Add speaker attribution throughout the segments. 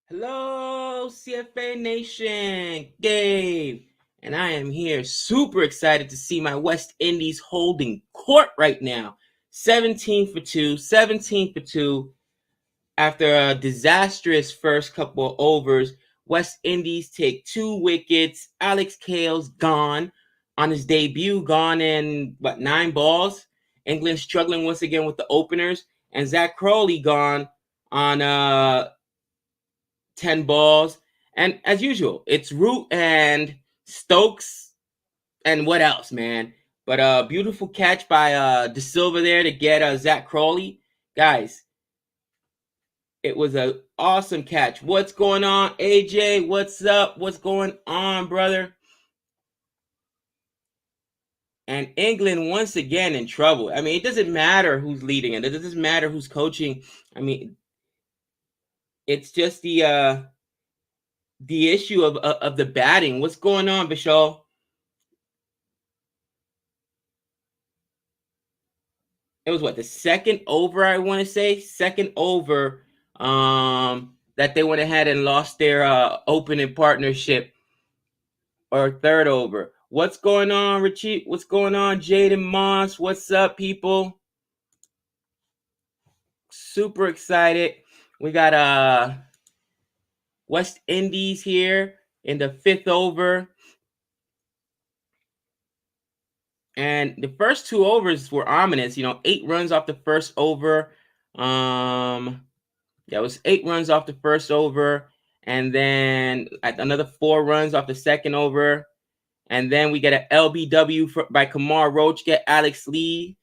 Speaker 1: Hello, CFA Nation, Gabe, and I am here super excited to see my West Indies holding court right now. 17 for 2, 17 for 2. After a disastrous first couple of overs, West Indies take 2 wickets. Alex Cale's gone on his debut, gone in, 9 balls. England struggling once again with the openers, and Zach Crowley gone on 10 balls. And as usual, it's Root and Stokes and what else, man? But a beautiful catch by De Silva there to get Zach Crowley. Guys, it was an awesome catch. What's going on, AJ? What's up? What's going on, brother? And England once again in trouble. I mean, it doesn't matter who's leading it. It doesn't matter who's coaching. I mean, it's just the issue of the batting. What's going on, Vishal? It was the second over, I want to say, second over that they went ahead and lost their opening partnership, or third over. What's going on, Richie? What's going on, Jaden Moss? What's up, people? Super excited. We got West Indies here in the fifth over. And the first 2 overs were ominous. 8 runs off the first over. It was 8 runs off the first over, and then another 4 runs off the second over. And then we get an LBW by Kamar Roach, get Alex Lee.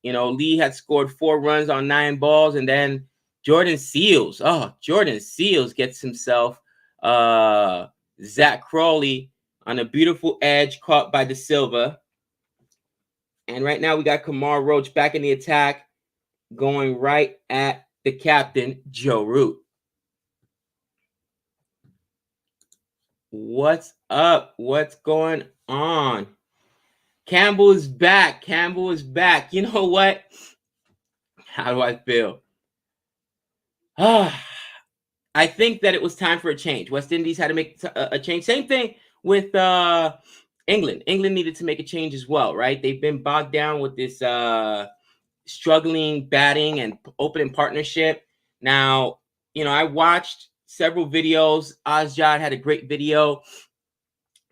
Speaker 1: Lee had scored 4 runs on 9 balls, and then Jordan Seals. Jordan Seals gets himself Zach Crowley on a beautiful edge caught by De Silva. And right now we got Kamar Roach back in the attack, going right at the captain, Joe Root. What's up? What's going on? Campbell is back. Campbell is back. You know what? How do I feel? I think that it was time for a change. West Indies had to make a change. Same thing with England. England needed to make a change as well, right? They've been bogged down with this struggling batting and opening partnership. Now, I watched several videos. Asjad had a great video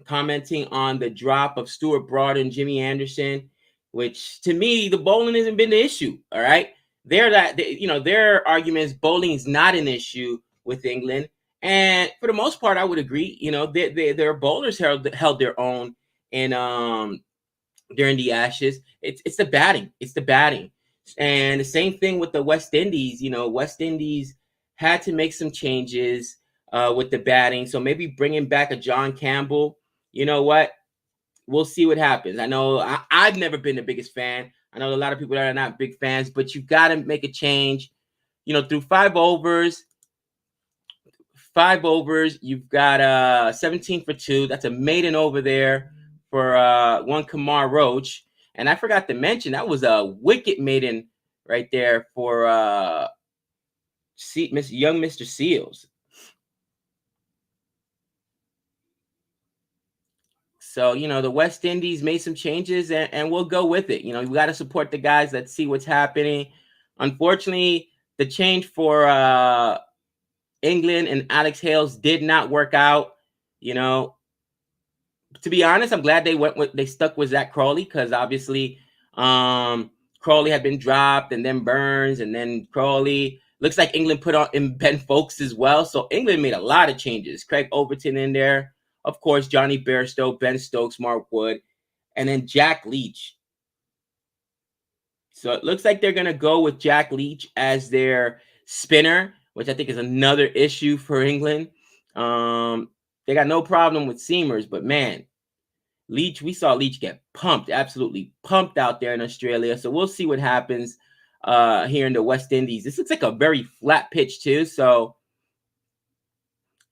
Speaker 1: commenting on the drop of Stuart Broad and Jimmy Anderson, which to me, the bowling hasn't been the issue. All right. Their argument is bowling is not an issue with England. And for the most part, I would agree. Their bowlers held their own in during the Ashes. It's the batting. It's the batting. And the same thing with the West Indies. West Indies had to make some changes with the batting. So maybe bringing back a John Campbell. You know what? We'll see what happens. I know I've never been the biggest fan. I know a lot of people that are not big fans, but you've got to make a change. Through 5 overs, you've got 17 for 2. That's a maiden over there for one Kamar Roach. And I forgot to mention, that was a wicket maiden right there for young Mr. Seals. So, the West Indies made some changes, and we'll go with it. We got to support the guys that see what's happening. Unfortunately, the change for England and Alex Hales did not work out. To be honest, I'm glad they stuck with Zach Crowley, because obviously Crowley had been dropped, and then Burns, and then Crowley. Looks like England put on in Ben Folks as well. So England made a lot of changes. Craig Overton in there. Of course, Johnny Bairstow, Ben Stokes, Mark Wood, and then Jack Leach. So it looks like they're going to go with Jack Leach as their spinner, which I think is another issue for England. They got no problem with seamers, but man, Leach, we saw Leach get pumped, absolutely pumped out there in Australia. So we'll see what happens here in the West Indies. This looks like a very flat pitch too, so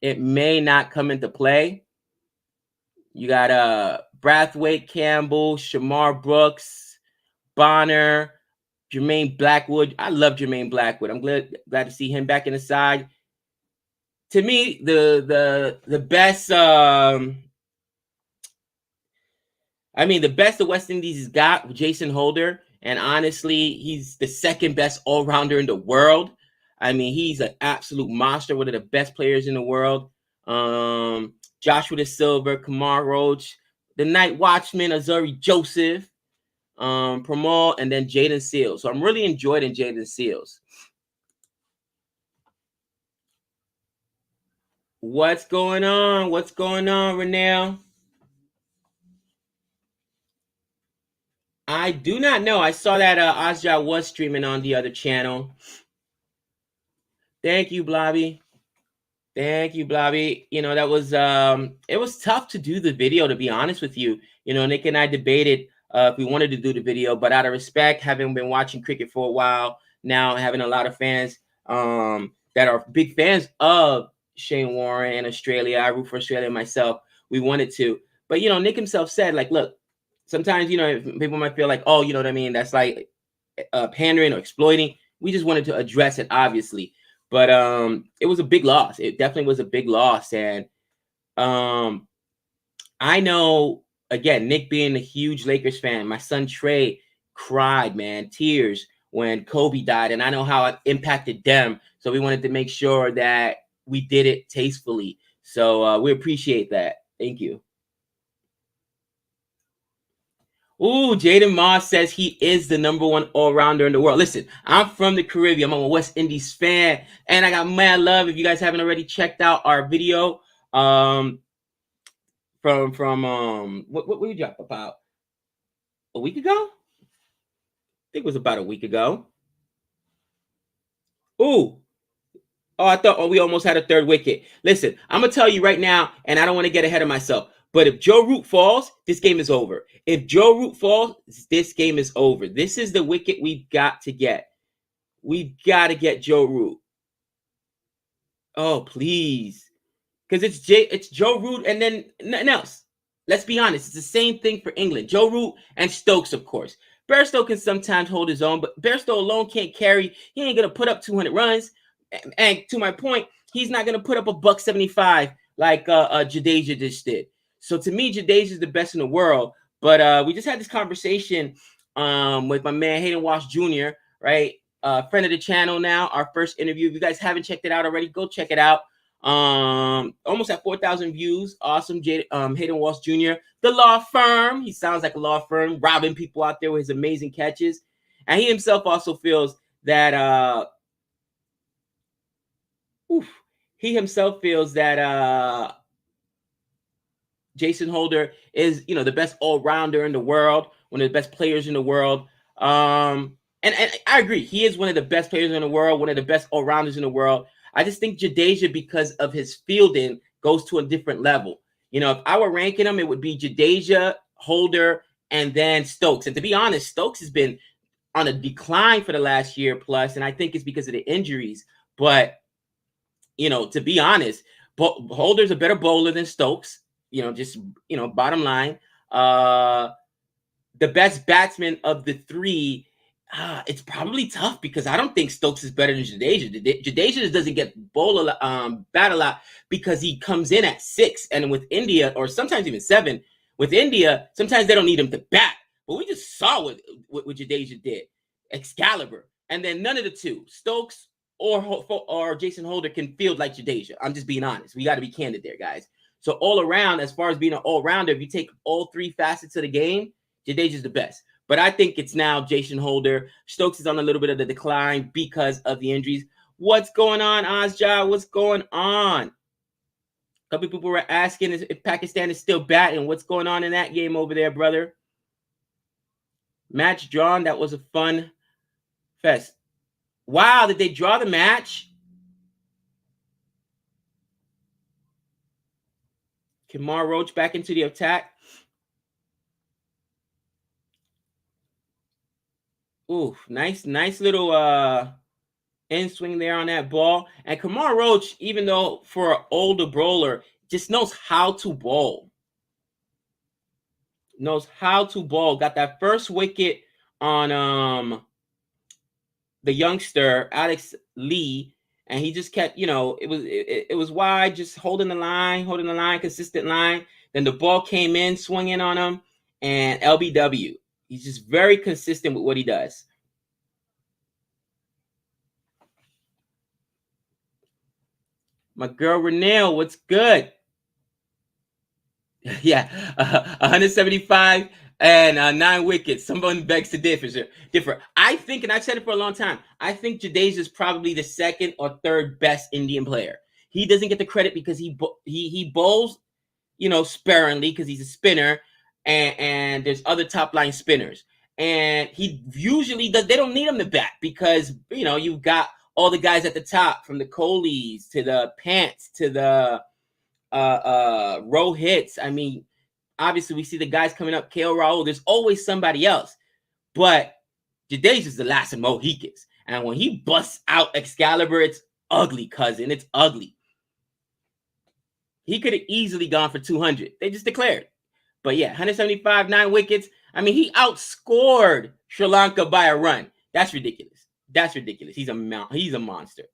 Speaker 1: it may not come into play. You got Brathwaite, Campbell, Shamar Brooks, Bonner, Jermaine Blackwood. I love Jermaine Blackwood. I'm glad to see him back in the side. to me, the best. I mean, the best the West Indies has got, Jason Holder, and honestly, he's the second best all rounder in the world. I mean, he's an absolute monster, one of the best players in the world. Joshua De Silva, Kamar Roach, the Night Watchman, Azuri Joseph, Pramal, and then Jaden Seals. So I'm really enjoying Jaden Seals. What's going on? What's going on, Renelle? I do not know. I saw that Asjad was streaming on the other channel. Thank you, Blobby. Thank you, Blobby. You know, that was it was tough to do the video, to be honest with you. You know, Nick and I debated if we wanted to do the video, but out of respect, having been watching cricket for a while now, having a lot of fans that are big fans of Shane Warne and Australia. I root for Australia myself. We wanted to. But you know, Nick himself said, like, look, sometimes, you know, people might feel like, oh, you know what I mean? That's like pandering or exploiting. We just wanted to address it, obviously. But it was a big loss. It definitely was a big loss. And I know, again, Nick being a huge Lakers fan, my son Trey cried, man, tears when Kobe died. And I know how it impacted them. So we wanted to make sure that we did it tastefully. So we appreciate that. Thank you. Ooh, Jaden Moss says he is the #1 all-rounder in the world. Listen, I'm from the Caribbean. I'm a West Indies fan, and I got mad love. If you guys haven't already checked out our video, from what we dropped about a week ago? I think it was about a week ago. Ooh. Oh, I thought we almost had a third wicket. Listen, I'm gonna tell you right now, and I don't want to get ahead of myself. But if Joe Root falls, this game is over. If Joe Root falls, this game is over. This is the wicket we've got to get. We've got to get Joe Root. Oh, please. Because it's Joe Root and then nothing else. Let's be honest. It's the same thing for England. Joe Root and Stokes, of course. Bairstow can sometimes hold his own, but Bairstow alone can't carry. He ain't going to put up 200 runs. And to my point, he's not going to put up a $175 like Jadeja just did. So to me, Jadeja is the best in the world. But we just had this conversation with my man Hayden Walsh Jr., right? Friend of the channel now, our first interview. If you guys haven't checked it out already, go check it out. Almost at 4,000 views. Awesome. Hayden Walsh Jr., the law firm. He sounds like a law firm, robbing people out there with his amazing catches. And he himself also feels that Jason Holder is, you know, the best all-rounder in the world, one of the best players in the world. And I agree. He is one of the best players in the world, one of the best all-rounders in the world. I just think Jadeja, because of his fielding, goes to a different level. You know, if I were ranking him, it would be Jadeja, Holder, and then Stokes. And to be honest, Stokes has been on a decline for the last year plus, and I think it's because of the injuries. But, you know, to be honest, Holder's a better bowler than Stokes. You know, just, you know, bottom line. The best batsman of the three, it's probably tough because I don't think Stokes is better than Jadeja. Jadeja just doesn't get bat a lot because he comes in at 6, and with India, or sometimes even 7, with India, sometimes they don't need him to bat. But we just saw what Jadeja did, Excalibur, and then none of the two, Stokes or Jason Holder, can field like Jadeja. I'm just being honest. We got to be candid there, guys. So all around, as far as being an all-rounder, if you take all 3 facets of the game, Jadeja's the best. But I think it's now Jason Holder. Stokes is on a little bit of the decline because of the injuries. What's going on, Asjad? What's going on? A couple people were asking if Pakistan is still batting. What's going on in that game over there, brother? Match drawn. That was a fun fest. Wow, did they draw the match? Kamar Roach back into the attack. Ooh, nice little in swing there on that ball. And Kamar Roach, even though for an older bowler, just knows how to bowl. Got that first wicket on the youngster Alex Lee, and he just kept, it was wide, just holding the line, consistent line. Then the ball came in, swung in on him, and LBW. He's just very consistent with what he does. My girl Renelle, what's good? Yeah, 175 and 9 wickets. Someone begs to differ. I think, and I've said it for a long time, I think Jadeja is probably the second or third best Indian player. He doesn't get the credit because he bowls, sparingly because he's a spinner, and there's other top line spinners. And he usually does. They don't need him to bat because you've got all the guys at the top, from the Kohlis to the Pants to the Rohits. I mean, obviously we see the guys coming up, KL Rahul. There's always somebody else, but Jadeja is the last of Mohicans, and when he busts out Excalibur, it's ugly, cousin. It's ugly. He could have easily gone for 200. They just declared. But yeah, 175, 9 wickets. I mean, he outscored Sri Lanka by a run. That's ridiculous. That's ridiculous. He's a monster.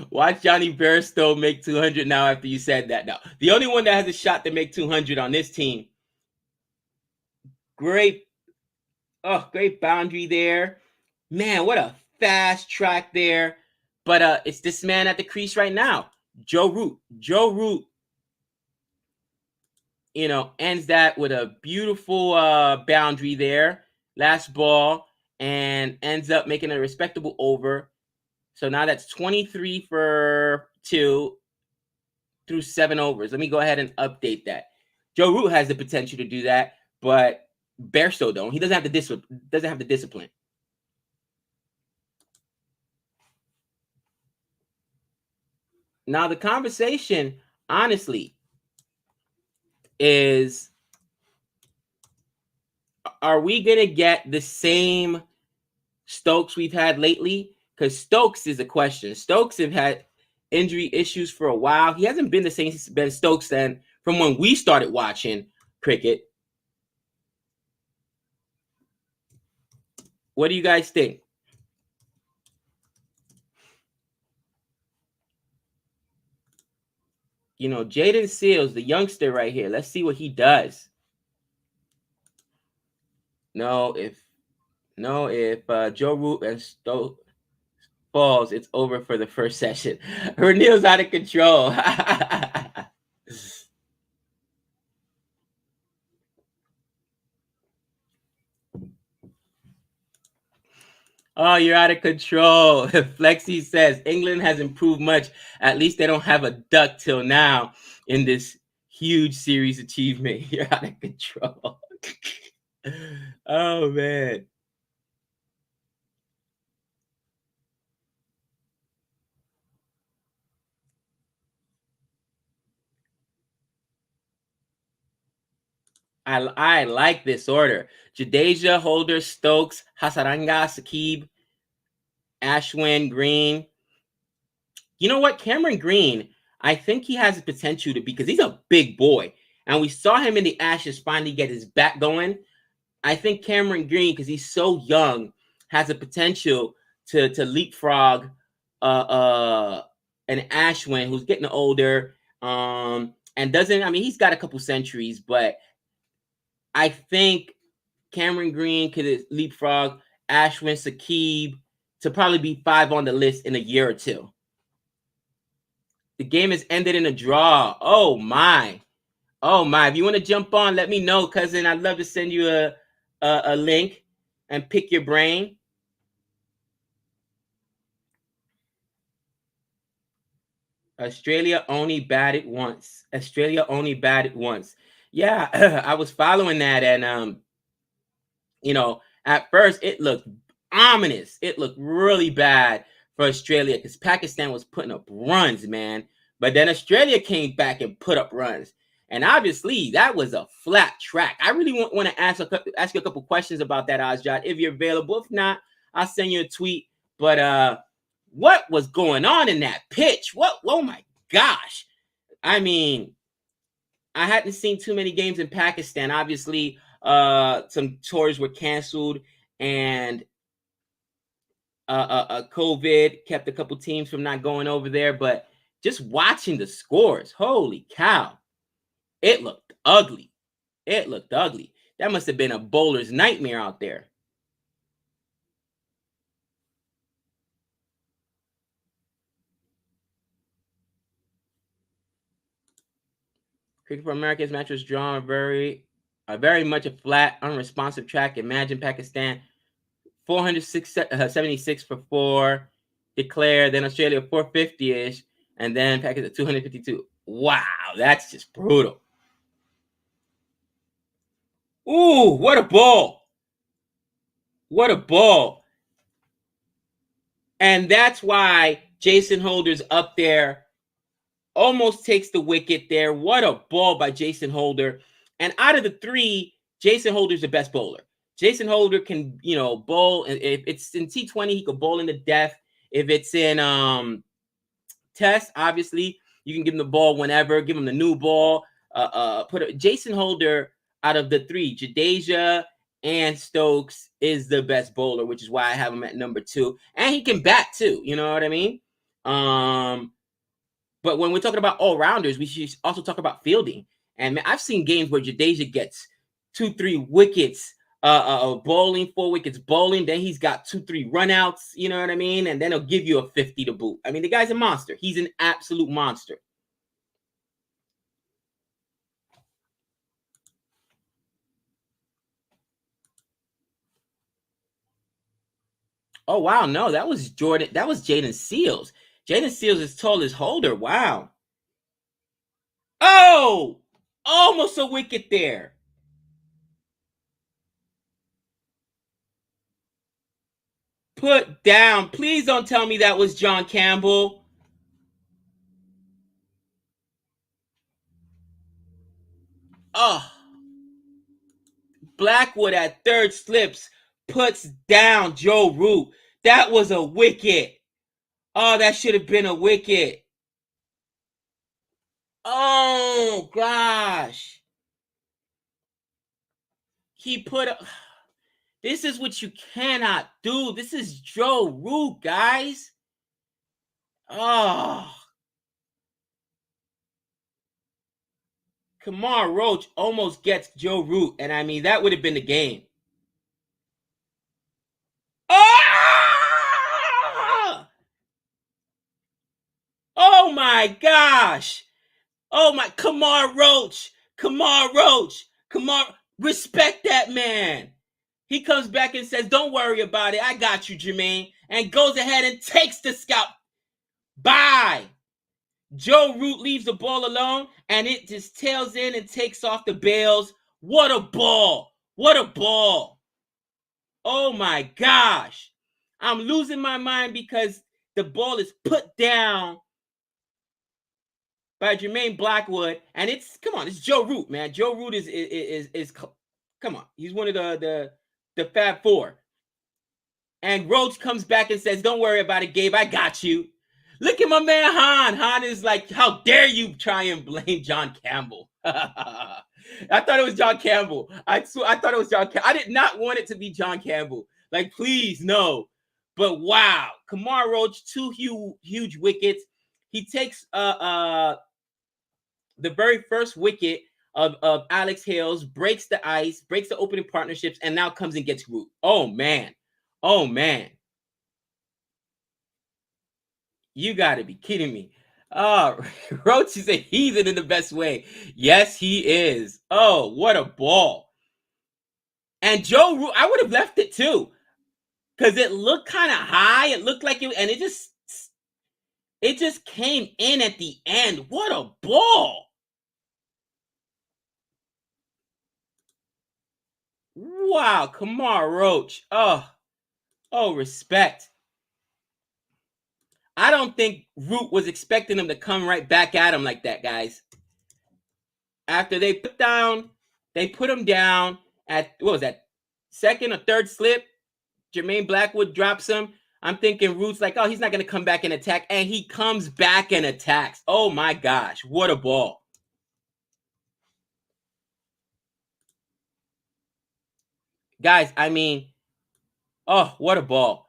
Speaker 1: Watch Johnny Bairstow make 200 now after you said that. Now, the only one that has a shot to make 200 on this team. Great boundary there. Man, what a fast track there. But it's this man at the crease right now, Joe Root. Joe Root, ends that with a beautiful boundary there. Last ball, and ends up making a respectable over. So now that's 23 for 2 through 7 overs. Let me go ahead and update that. Joe Root has the potential to do that, but Bairstow don't. He doesn't have the discipline. Now the conversation, honestly, is, are we going to get the same Stokes we've had lately? Because Stokes is a question. Stokes have had injury issues for a while. He hasn't been the same Ben Stokes then from when we started watching cricket. What do you guys think? Jaden Seals, the youngster right here. Let's see what he does. No, if Joe Root and Stokes falls, it's over for the first session. Renil's out of control. Oh, you're out of control. Flexi says England has improved much. At least they don't have a duck till now in this huge series achievement. You're out of control. Oh, man. I like this order. Jadeja, Holder, Stokes, Hasaranga, Sakib, Ashwin, Green. You know what? Cameron Green, I think he has the potential to be, because he's a big boy. And we saw him in the Ashes finally get his back going. I think Cameron Green, because he's so young, has the potential to leapfrog an Ashwin who's getting older, and doesn't. I mean, he's got a couple centuries, but I think Cameron Green could leapfrog Ashwin, Sakib to probably be 5 on the list in a year or two. The game has ended in a draw. Oh my. If you want to jump on, let me know, cousin. I'd love to send you a link and pick your brain. Australia only batted once. Yeah, I was following that, and at first it looked ominous. It looked really bad for Australia because Pakistan was putting up runs, man. But then Australia came back and put up runs. And obviously, that was a flat track. I really want to ask you a couple questions about that, Asjad, if you're available. If not, I'll send you a tweet. But what was going on in that pitch? What? Oh, my gosh. I mean, I hadn't seen too many games in Pakistan. Obviously, some tours were canceled, and COVID kept a couple teams from not going over there, but just watching the scores, holy cow, it looked ugly. It looked ugly. That must have been a bowler's nightmare out there. Cricket for America's match was drawn very much a flat, unresponsive track. Imagine Pakistan 476 for 4 declared, then Australia 450-ish, and then Pakistan 252. Wow, that's just brutal. Ooh, what a ball. What a ball. And that's why Jason Holder's up there, almost takes the wicket there. What a ball by Jason Holder. And out of the three, Jason Holder's the best bowler. Jason Holder can, bowl. If it's in T20, he could bowl in the death. If it's in Test, obviously, you can give him the ball whenever. Give him the new ball. Jason Holder, out of the three, Jadeja and Stokes, is the best bowler, which is why I have him at number 2. And he can bat too. You know what I mean? But when we're talking about all-rounders, we should also talk about fielding. And man, I've seen games where Jadeja gets 2-3 wickets, bowling, 4 wickets bowling. Then he's got 2-3 runouts, you know what I mean? And then he'll give you a 50 to boot. I mean, the guy's a monster. He's an absolute monster. Oh, wow. No, that was Jordan. That was Jaden Seals. Jaden Seals is tall as Holder. Wow. Oh, almost a wicket there. Put down. Please don't tell me that was John Campbell. Oh, Blackwood at third slips, puts down Joe Root. That was a wicket. Oh, that should have been a wicket. Oh, gosh. He put a... This is what you cannot do. This is Joe Root, guys. Oh. Kamar Roach almost gets Joe Root, and I mean, that would have been the game. Oh! Oh my gosh. Oh my, Kamar Roach. Respect that man. He comes back and says, don't worry about it. I got you, Jermaine. And goes ahead and takes the scalp. Bye. Joe Root leaves the ball alone, and it just tails in and takes off the bails. What a ball. What a ball. Oh my gosh. I'm losing my mind because the ball is put down by Jermaine Blackwood, and it's Joe Root, man. Joe Root is come on. He's one of the Fab Four. And Roach comes back and says, don't worry about it, Gabe. I got you. Look at my man Han. Han is like, how dare you try and blame John Campbell? I thought it was John Campbell. I thought it was John Campbell. I did not want it to be John Campbell. Like, please, no. But wow. Kamar Roach, 2 huge wickets. He takes the very first wicket of Alex Hales, breaks the ice, breaks the opening partnerships, and now comes and gets Root. Oh, man. Oh, man. You got to be kidding me. Roach is a heathen in the best way. Yes, he is. Oh, what a ball. And Joe Root, I would have left it too. Because it looked kind of high. It looked like it, and it just came in at the end. What a ball. Wow, Kamar Roach. Oh, respect. I don't think Root was expecting him to come right back at him like that, guys. After they put him down at, what was that, second or third slip? Jermaine Blackwood drops him. I'm thinking Root's like, oh, he's not going to come back and attack. And he comes back and attacks. Oh, my gosh. What a ball. Guys, I mean, oh, what a ball.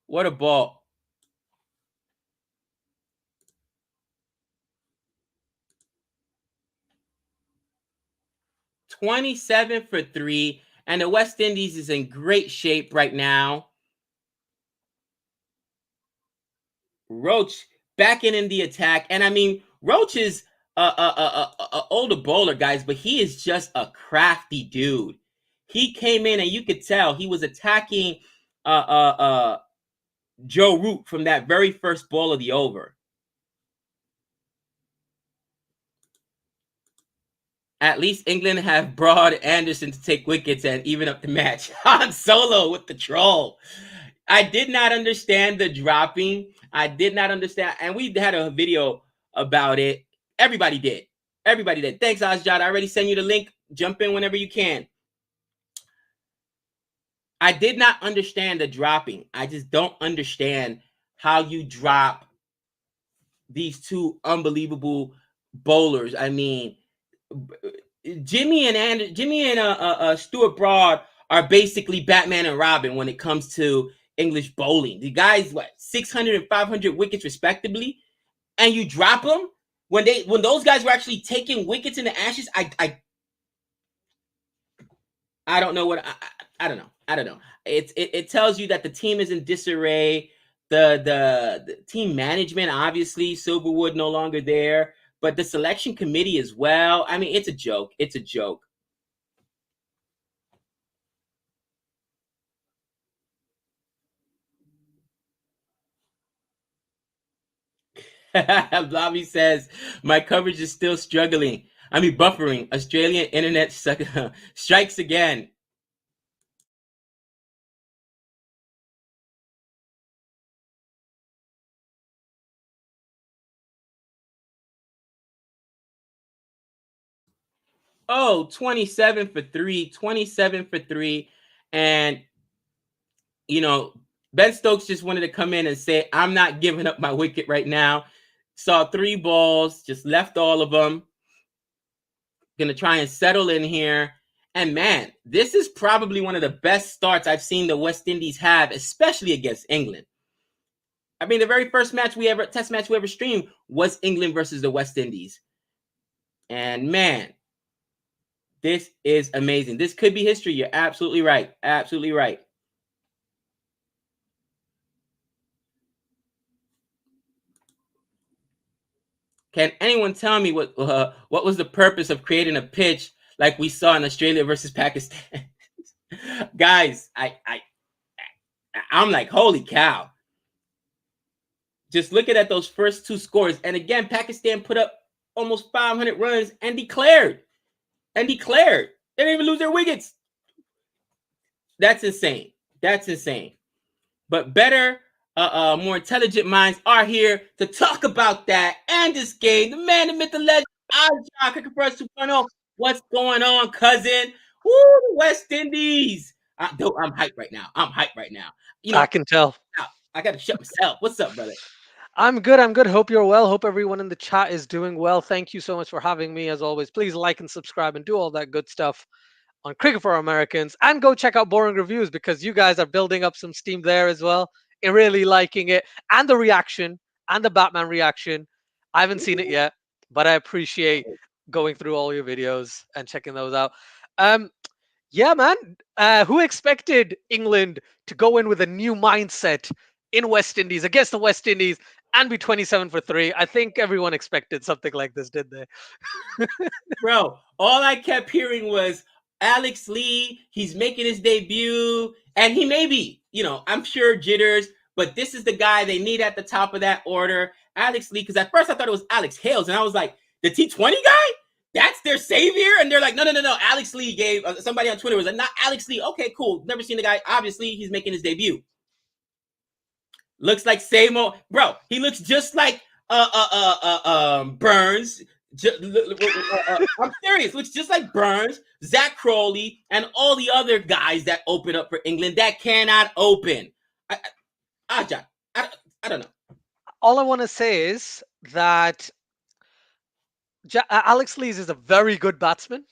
Speaker 1: What a ball. $27 for 3, and the West Indies is in great shape right now. Roach back in the attack, and I mean Roach is a older bowler, guys, but he is just a crafty dude. He came in, and you could tell he was attacking Joe Root from that very first ball of the over. At least England have Broad Anderson to take wickets and even up the match. Han Solo with the troll. I did not understand the dropping. I did not understand. And we had a video about it. Everybody did. Everybody did. Thanks, Asjad. I already sent you the link. Jump in whenever you can. I did not understand the dropping. I just don't understand how you drop these two unbelievable bowlers. I mean, Jimmy and Stuart Broad are basically Batman and Robin when it comes to English bowling. The guys, what, 600 and 500 wickets respectively, and you drop them when those guys were actually taking wickets in the Ashes. I don't know what I don't know. I don't know. It tells you that the team is in disarray. The team management, obviously, Silverwood no longer there, but the selection committee as well. I mean, it's a joke. It's a joke. Blobby says my coverage is still struggling. I mean, buffering. Australian internet strikes again. Oh, 27 for 3, 27 for 3. And, you know, Ben Stokes just wanted to come in and say, I'm not giving up my wicket right now. Saw 3 balls, just left all of them. Going to try and settle in here. And man, this is probably one of the best starts I've seen the West Indies have, especially against England. I mean, the very first test match we ever streamed was England versus the West Indies. And man, this is amazing. This could be history. You're absolutely right. Absolutely right. Can anyone tell me what was the purpose of creating a pitch like we saw in Australia versus Pakistan? Guys, I'm like, holy cow. Just looking at those first 2 scores. And again, Pakistan put up almost 500 runs and declared. They didn't even lose their wickets. That's insane. That's insane. But better, more intelligent minds are here to talk about that and this game. The man, the myth, the legend, Asjad, Cricket First 2.0. What's going on, cousin? Woo, West Indies. I'm hyped right now. I'm hyped right now.
Speaker 2: You know, I can tell.
Speaker 1: I got to shut myself. What's up, brother?
Speaker 2: I'm good. I'm good. Hope you're well. Hope everyone in the chat is doing well. Thank you so much for having me. As always, please like and subscribe and do all that good stuff on Cricket for Americans, and go check out Boring Reviews because you guys are building up some steam there as well. I'm really liking it, and the reaction and the Batman reaction. I haven't seen it yet, but I appreciate going through all your videos and checking those out. Yeah, man. Who expected England to go in with a new mindset in West Indies against the West Indies and be 27 for 3? I think everyone expected something like this, did they?
Speaker 1: Bro, all I kept hearing was Alex Lee, he's making his debut, and he may be, I'm sure jitters, but this is the guy they need at the top of that order. Alex Lee, because at first I thought it was Alex Hales, and I was like, the T20 guy? That's their savior? And they're like, no. Alex Lee gave, somebody on Twitter was like, not Alex Lee. Okay, cool. Never seen the guy. Obviously, he's making his debut. Looks like same old, bro. He looks just like Burns. I'm serious. Looks just like Burns, Zach Crowley, and all the other guys that open up for England that cannot open. Asjad, I don't know.
Speaker 2: All I want to say is that Alex Lees is a very good batsman.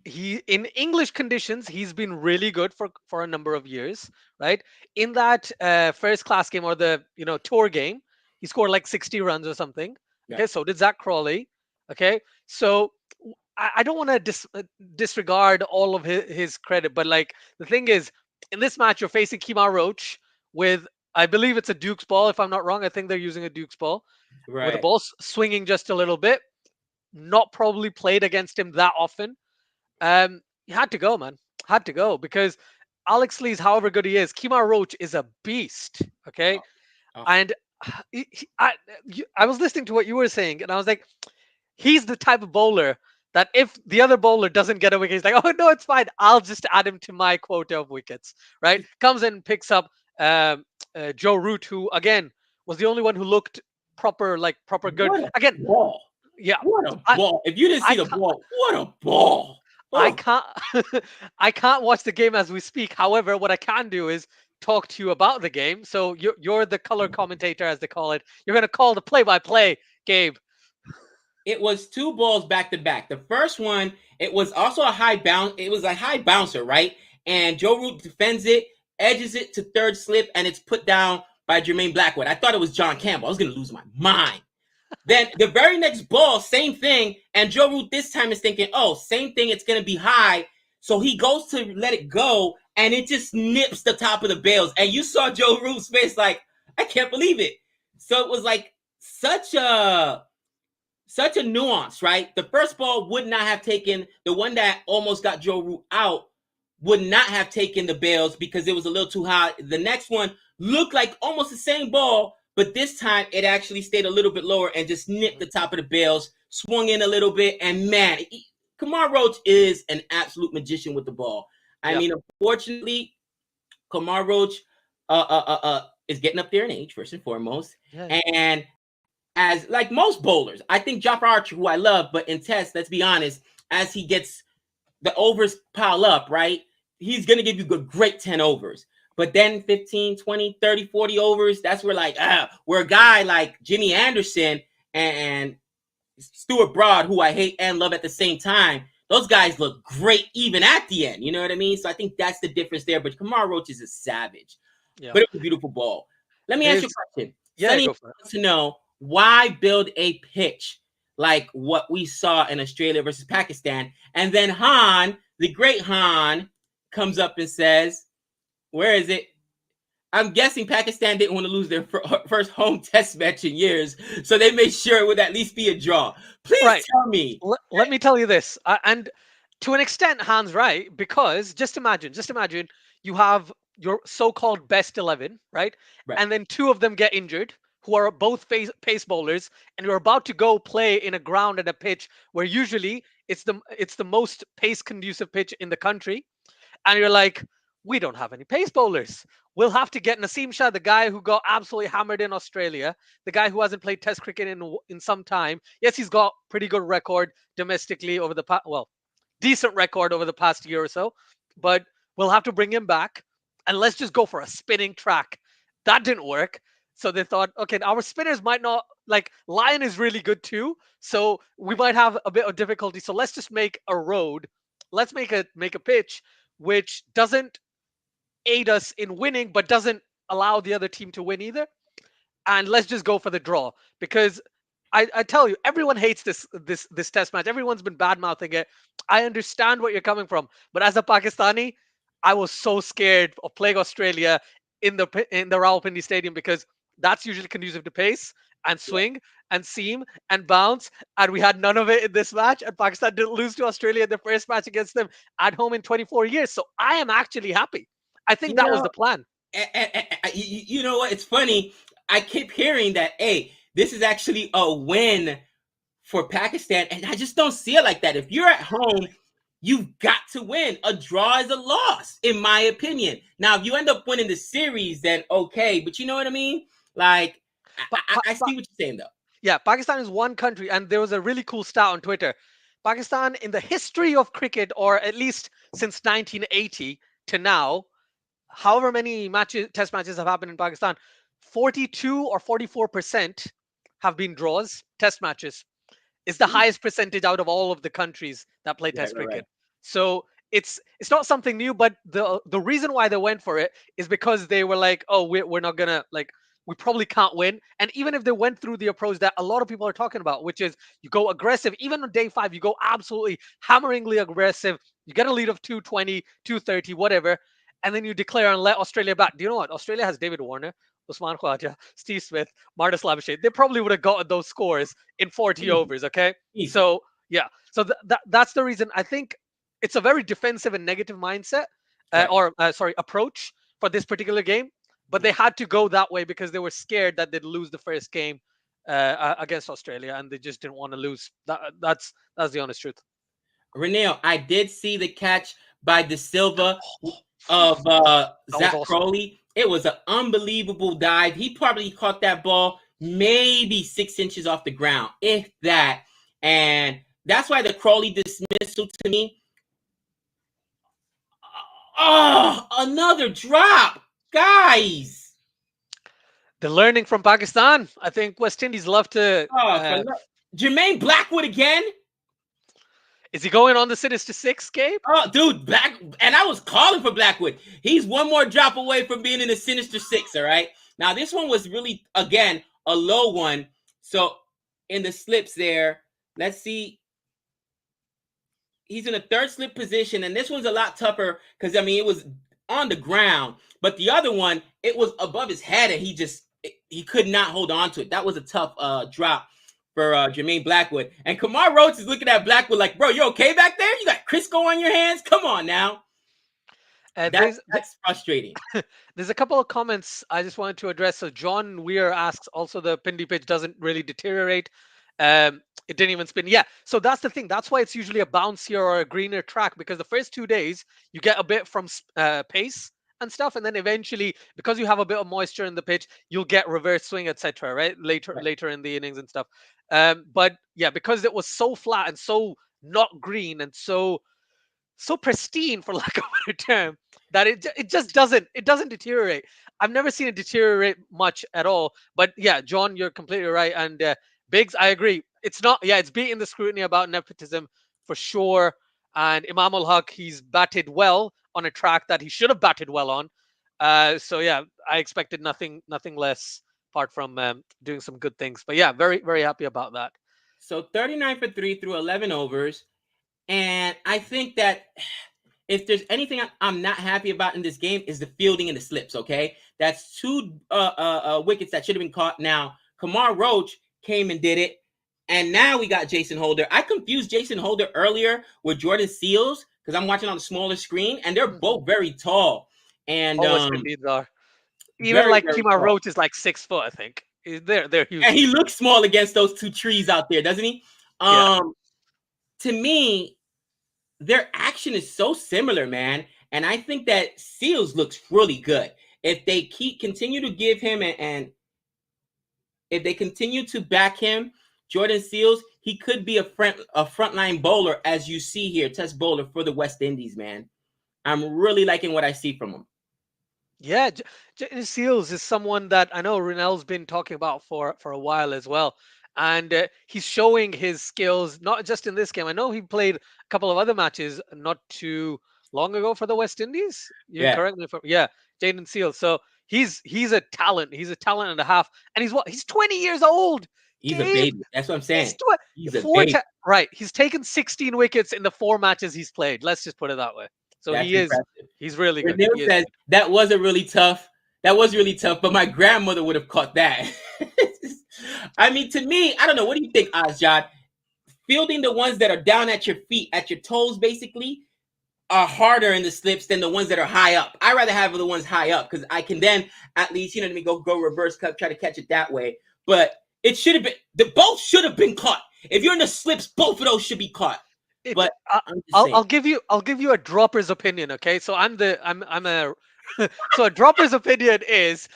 Speaker 2: he in English conditions, he's been really good for a number of years, right? In that first class game or the tour game, he scored like 60 runs or something.
Speaker 1: Yeah.
Speaker 2: Okay, so did Zach Crawley. Okay, so I don't want to disregard all of his credit, but like the thing is, in this match, you're facing Kamar Roach with, I believe it's a Duke's ball, if I'm not wrong. I think they're using a Duke's ball with the
Speaker 1: Right.
Speaker 2: ball swinging just a little bit. Not probably played against him that often. He had to go, man. Had to go because Alex Lee's, however good he is, Kamar Roach is a beast. Okay,
Speaker 1: Oh, oh,
Speaker 2: and I was listening to what you were saying, and I was like, he's the type of bowler that if the other bowler doesn't get a wicket, he's like, oh no, it's fine. I'll just add him to my quota of wickets. Right? Comes in, picks up Joe Root, who again was the only one who looked proper, like proper good.
Speaker 1: what a
Speaker 2: Again,
Speaker 1: ball.
Speaker 2: yeah,
Speaker 1: What a
Speaker 2: I
Speaker 1: ball. If you didn't see
Speaker 2: I
Speaker 1: the
Speaker 2: can't.
Speaker 1: ball, what a ball.
Speaker 2: I
Speaker 1: Oh,
Speaker 2: can't I can't watch the game as we speak. However, what I can do is talk to you about the game. So you're the color commentator, as they call it. You're going to call the play-by-play, Gabe.
Speaker 1: it was two balls back to back. The first one, it was also a high bounce. It was a high bouncer, right? And Joe Root defends it, edges it to third slip, and it's put down by Jermaine Blackwood. I thought it was John Campbell. I was going to lose my mind. Then the very next ball, same thing. And Joe Root this time is thinking, oh, same thing. It's going to be high. So he goes to let it go, and it just nips the top of the bails. And you saw Joe Root's face like, I can't believe it. So it was like such a nuance, right? The first ball would not have taken, the one that almost got Joe Root out would not have taken the bails because it was a little too high. The next one looked like almost the same ball, but this time it actually stayed a little bit lower and just nipped the top of the bails, swung in a little bit, and man, Kamar Roach is an absolute magician with the ball. I
Speaker 2: Yep.
Speaker 1: mean, unfortunately, Kamar Roach is getting up there in age, first and foremost,
Speaker 2: Yeah.
Speaker 1: and as like most bowlers, I think Jofra Archer, who I love, but in tests, let's be honest, as he gets the overs pile up, right? He's going to give you a great 10 overs. But then 15, 20, 30, 40 overs, that's where like, where a guy like Jimmy Anderson and Stuart Broad, who I hate and love at the same time, those guys look great even at the end. You know what I mean? So I think that's the difference there. But Kamar Roach is a savage.
Speaker 2: Yeah.
Speaker 1: But it was a beautiful ball. Let me ask you
Speaker 2: His
Speaker 1: a question.
Speaker 2: Yeah,
Speaker 1: Sunny
Speaker 2: go for it.
Speaker 1: wants to know why build a pitch like what we saw in Australia versus Pakistan? And then Han, the great Han, comes up and says, where is it? I'm guessing Pakistan didn't want to lose their first home test match in years, so they made sure it would at least be a draw. Please
Speaker 2: Right.
Speaker 1: tell me.
Speaker 2: Let me tell you this, and to an extent, Han's right, because just imagine you have your so-called best 11, right?
Speaker 1: Right.
Speaker 2: And then two of them get injured, who are both pace bowlers, and you're about to go play in a ground and a pitch where usually it's the most pace conducive pitch in the country, and you're like, we don't have any pace bowlers. We'll have to get Naseem Shah, the guy who got absolutely hammered in Australia, the guy who hasn't played Test cricket in some time. Yes, he's got pretty good record domestically over the past, well, decent record over the past year or so, but we'll have to bring him back and let's just go for a spinning track. That didn't work. So they thought, okay, our spinners might not, like Lion is really good too, so we might have a bit of difficulty. So let's just make a road. Let's make a pitch which doesn't aid us in winning, but doesn't allow the other team to win either. And let's just go for the draw because I tell you, everyone hates this test match. Everyone's been bad mouthing it. I understand what you're coming from, but as a Pakistani, I was so scared of playing Australia in the Rawalpindi Stadium because that's usually conducive to pace and swing and seam and bounce, and we had none of it in this match. And Pakistan didn't lose to Australia in the first match against them at home in 24 years. So I am actually happy. I think
Speaker 1: You
Speaker 2: that was
Speaker 1: know,
Speaker 2: the plan.
Speaker 1: you know what? It's funny. I keep hearing that, hey, this is actually a win for Pakistan, and I just don't see it like that. If you're at home, you've got to win. A draw is a loss, in my opinion. Now, if you end up winning the series, then okay. But you know what I mean? Like,
Speaker 2: But,
Speaker 1: I see what you're saying, though.
Speaker 2: yeah, Pakistan is one country, and there was a really cool stat on Twitter. Pakistan, in the history of cricket, or at least since 1980 to now, however many test matches have happened in Pakistan, 42 or 44% have been draws. Test matches is the
Speaker 1: Mm,
Speaker 2: highest percentage out of all of the countries that play
Speaker 1: right,
Speaker 2: Test
Speaker 1: right, right.
Speaker 2: cricket. So it's not something new, but the reason why they went for it is because they were like, oh, we're not gonna like, we probably can't win. And even if they went through the approach that a lot of people are talking about, which is you go aggressive, even on day 5, you go absolutely hammeringly aggressive. You get a lead of 220, 230, whatever, and then you declare and let Australia back. Do you know what? Australia has David Warner, Usman Khawaja, Steve Smith, Marcus Labuschagne. They probably would have gotten those scores in 40
Speaker 1: Easy,
Speaker 2: overs. Okay,
Speaker 1: easy.
Speaker 2: so yeah, so that's the reason. I think it's a very defensive and negative mindset,
Speaker 1: Right.
Speaker 2: sorry, approach for this particular game. But they had to go that way because they were scared that they'd lose the first game against Australia, and they just didn't want to lose. That's the honest truth.
Speaker 1: Renee, I did see the catch by De Silva of
Speaker 2: That was
Speaker 1: Zach
Speaker 2: awesome.
Speaker 1: Crowley. It was an unbelievable dive. He probably caught that ball maybe 6 inches off the ground, if that. And that's why the Crowley dismissal to me. Oh, another drop, guys.
Speaker 2: They're learning from Pakistan. I think West Indies love to.
Speaker 1: Jermaine Blackwood again.
Speaker 2: Is he going on the Sinister Six, Gabe?
Speaker 1: Oh, dude, and I was calling for Blackwood. He's one more drop away from being in the Sinister Six, all right? Now, this one was really, again, a low one. So, in the slips there, let's see. He's in a third slip position, and this one's a lot tougher because, I mean, it was on the ground. But the other one, it was above his head, and he could not hold on to it. That was a tough drop for Jermaine Blackwood. And Kamar Roach is looking at Blackwood like, bro, you okay back there? You got Crisco on your hands? Come on now. That's frustrating.
Speaker 2: There's a couple of comments I just wanted to address. So John Weir asks, also the Pindi pitch doesn't really deteriorate. It didn't even spin. Yeah, so that's the thing. That's why it's usually a bouncier or a greener track, because the first 2 days you get a bit from pace and stuff, and then eventually, because you have a bit of moisture in the pitch, you'll get reverse swing, etc. Right, later in the innings and stuff. But yeah, because it was so flat and so not green and so pristine, for lack of a better term, that it just doesn't deteriorate. I've never seen it deteriorate much at all. But yeah, John, you're completely right. And Biggs, I agree. It's not. Yeah, it's beating the scrutiny about nepotism for sure. And Imam ul Haq, he's batted well on a track that he should have batted well on. So yeah, I expected nothing less apart from doing some good things. But yeah, very very happy about that.
Speaker 1: So 39 for 3 through 11 overs. And I think that if there's anything I'm not happy about in this game is the fielding and the slips, okay? That's 2 wickets that should have been caught. Now, Kamar Roach came and did it, and now we got Jason Holder. I confused Jason Holder earlier with Jordan Seals because I'm watching on the smaller screen, and they're both very tall. And
Speaker 2: are. Even like Kamar Roach is like 6 foot, I think. They're huge.
Speaker 1: And he looks small against those 2 trees out there, doesn't he?
Speaker 2: Yeah.
Speaker 1: To me, their action is so similar, man. And I think that Seals looks really good. If they continue to give him and if they continue to back him, Jordan Seals, he could be a frontline bowler, as you see here, test bowler for the West Indies, man. I'm really liking what I see from him.
Speaker 2: Yeah, Jordan Seals is someone that I know Rinel's been talking about for a while as well. And he's showing his skills, not just in this game. I know he played a couple of other matches not too long ago for the West Indies. You can correct me if Jaden Seals. So he's a talent. He's a talent and a half. And he's 20 years old.
Speaker 1: He's a baby. That's what I'm saying.
Speaker 2: He's a baby. Right. He's taken 16 wickets in the 4 matches he's played. Let's just put it that way. So that's impressive. He's really good.
Speaker 1: Renil says that was really tough. That was really tough, but my grandmother would have caught that. I mean, to me, I don't know. What do you think, Asjad? Fielding the ones that are down at your feet, at your toes, basically, are harder in the slips than the ones that are high up. I rather have the ones high up because I can then at least, go reverse cut, try to catch it that way. But it should have been, both should have been caught. If you're in the slips, both of those should be caught. But
Speaker 2: I'll give you a dropper's opinion, okay? So I'm a so a dropper's opinion is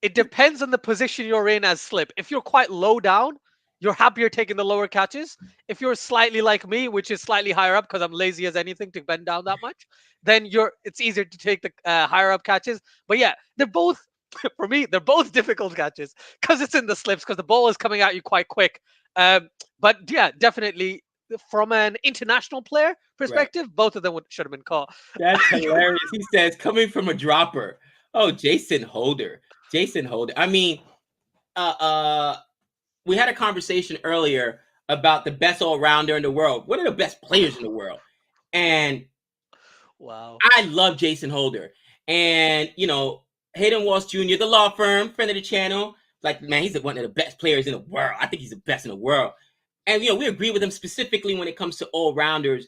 Speaker 2: it depends on the position you're in as slip. If you're quite low down, you're happier taking the lower catches. If you're slightly like me, which is slightly higher up because I'm lazy as anything to bend down that much, then it's easier to take the higher up catches. But yeah, they're both for me, they're both difficult catches because it's in the slips because the ball is coming at you quite quick. But yeah, definitely from an international player perspective, both of them should have been caught.
Speaker 1: That's hilarious. He says, coming from a dropper. Oh, Jason Holder. Jason Holder. I mean, we had a conversation earlier about the best all-rounder in the world. What are the best players in the world? And
Speaker 2: wow,
Speaker 1: I love Jason Holder. And, you know, Hayden Walsh Jr., the law firm, friend of the channel, like, man, he's one of the best players in the world. I think he's the best in the world. And, you know, we agree with him specifically when it comes to all-rounders.